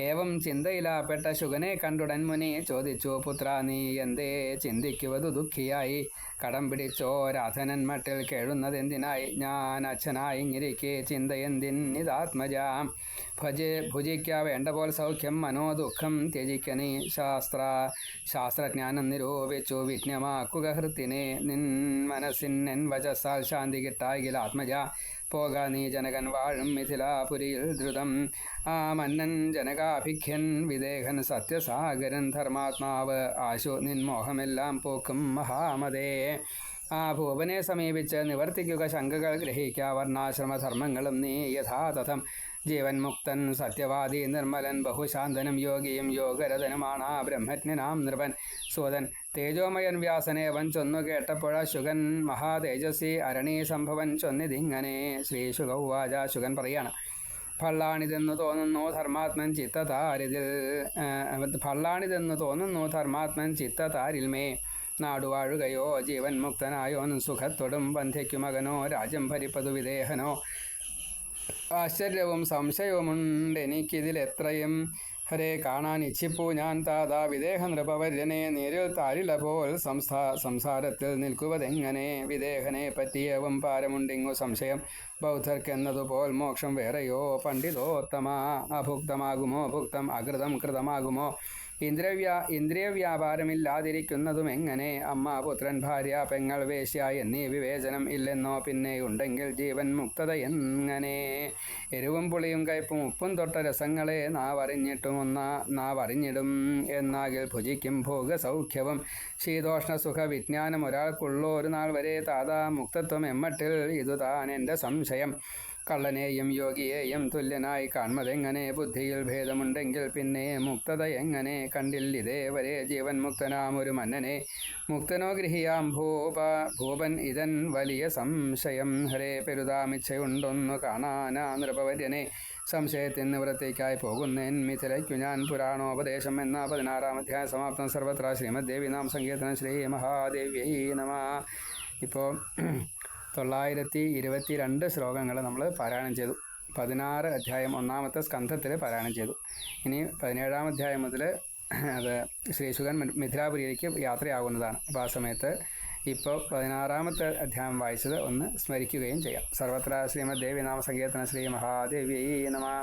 ഏവം ചിന്തയിലാപ്പെട്ട ശുഗനെ കണ്ടുടൻ മുനി ചോദിച്ചു, പുത്ര നീ എന്തേ ചിന്തിക്കുവതു ദുഃഖിയായി? കടം പിടിച്ചോ രാധനൻ മട്ടിൽ കേഴുന്നതെന്തിനായി? ഞാൻ അച്ഛനായിങ്ങിരിക്കെ ചിന്തയെന്തിനിതാത്മജാം. ഭുജിക്ക വേണ്ട പോൽ സൗഖ്യം മനോദുഃഖം ത്യജിക്കനീ. ശാസ്ത്രജ്ഞാനം നിരൂപിച്ചു വിജ്ഞമാക്കുക ഹൃത്തിനെ. നിൻ മനസ്സിൻ വചസാൽ ശാന്തി കിട്ടാകിൽ ആത്മജ. പോക നീ ജനകൻ വാഴും മിഥിലാപുരിയിൽ ദ്രുതം. ആ മന്നൻ ജനകാഭിഖ്യൻ വിദേഹൻ സത്യസാഗരൻ ധർമാത്മാവ് ആശു നിൻമോഹമെല്ലാം പോക്കും മഹാമതേ. ആ ഭൂപനെ സമീപിച്ച് നിവർത്തിക്കുക ശങ്കകൾ ഗ്രഹിക്ക വർണ്ണാശ്രമധർമ്മങ്ങളും നീ യഥാതഥം. ജീവൻ മുക്തൻ സത്യവാദി നിർമ്മലൻ ബഹുശാന്തനും യോഗിയും യോഗരഥനുമാണ് ആ ബ്രഹ്മജ്ഞനാം നൃപൻ. സൂതൻ തേജോമയൻ വ്യാസനേവൻ ചൊന്നു കേട്ടപ്പോഴ ശുഗൻ മഹാതേജസ്വി അരണീ സംഭവൻ ചൊന്നിതിങ്ങനെ. ശ്രീ ശുഗൗവാച, ശുഗൻ പറയാണ്, ഫള്ളാണിതെന്നു തോന്നുന്നു ധർമാത്മൻ ചിത്തതാരിൽമേ. നാടുവാഴുകയോ ജീവൻ മുക്തനായോൻ സുഖത്തൊടും ബന്ധിക്കു മകനോ രാജ്യം ഭരിപ്പതു വിദേഹനോ. ആശ്ചര്യവും സംശയവുമുണ്ടെനിക്കിതിലെത്രയും. ഹരേ കാണാൻ ഇച്ഛിപ്പു ഞാൻ താതാ വിദേഹ നൃപവര്യനെ. നേരിൽ താരില പോൽ സംസാരത്തിൽ നിൽക്കുവതെങ്ങനെ? വിദേഹനെ പറ്റിയവും പാരമുണ്ടിങ്ങു സംശയം. ബൗദ്ധർക്കെന്നതുപോൽ മോക്ഷം വേറെയോ പണ്ഡിതോത്തമ? അഭുക്തമാകുമോ ഭുക്തം അകൃതം കൃതമാകുമോ? ഇന്ദ്രിയ വ്യാപാരമില്ലാതിരിക്കുന്നതും എങ്ങനെ? അമ്മ പുത്രൻ ഭാര്യ പെങ്ങൾ വേശ്യ എന്നീ വിവേചനം ഇല്ലെന്നോ? പിന്നെ ഉണ്ടെങ്കിൽ ജീവൻ മുക്തത എങ്ങനെ? എരിവും പുളിയും കയ്പും ഉപ്പും തൊട്ട രസങ്ങളെ നാവറിഞ്ഞിടും എന്നാകിൽ ഭുജിക്കും ഭോഗസൗഖ്യവും. ശീതോഷ്ണ സുഖ വിജ്ഞാനം ഒരാൾക്കുള്ളൊരു നാൾ വരെ താതാ മുക്തത്വം എമ്മട്ടിൽ ഇതുതാൻ എൻ്റെ സംശയം. കള്ളനെയും യോഗിയെയും തുല്യനായി കാൺമതെങ്ങനെ? ബുദ്ധിയിൽ ഭേദമുണ്ടെങ്കിൽ പിന്നെ മുക്തത എങ്ങനെ? കണ്ടില്ലിതേവരെ ജീവൻ മുക്തനാമൊരു മന്നനെ. മുക്തനോ ഗൃഹിയാം ഭൂപൻ ഇതൻ വലിയ സംശയം. ഹരേ പെരുതാമിച്ഛയുണ്ടൊന്നു കാണാനാ നൃപവര്യനെ. സംശയത്തിന് നിവൃത്തിക്കായി പോകുന്നേൻ മിഥിലയ്ക്കു ഞാൻ. പുരാണോപദേശം എന്ന 16-ാം അധ്യായം സമാപ്തം. സർവത്ര ശ്രീമദ്ദേവി നാം സങ്കീർത്തനം. ശ്രീ മഹാദേവ്യൈ നമഃ. ഇപ്പോൾ 922 ശ്ലോകങ്ങൾ നമ്മൾ പാരായണം ചെയ്തു. 16 അധ്യായം 1-ാമത്തെ സ്കന്ധത്തിൽ പാരായണം ചെയ്തു. ഇനി 17-ാം അധ്യായം മുതൽ അത് ശ്രീശുഗൻ മിഥിലാപുരിയിലേക്ക് യാത്രയാകുന്നതാണ്. അപ്പോൾ ആ സമയത്ത് ഇപ്പോൾ 16-ാമത്തെ അധ്യായം വായിച്ചത് ഒന്ന് സ്മരിക്കുകയും ചെയ്യാം. സർവത്ര ശ്രീമദ്ദേവി നാമ സങ്കീർത്തന. ശ്രീ മഹാദേവ്യൈ നമഃ.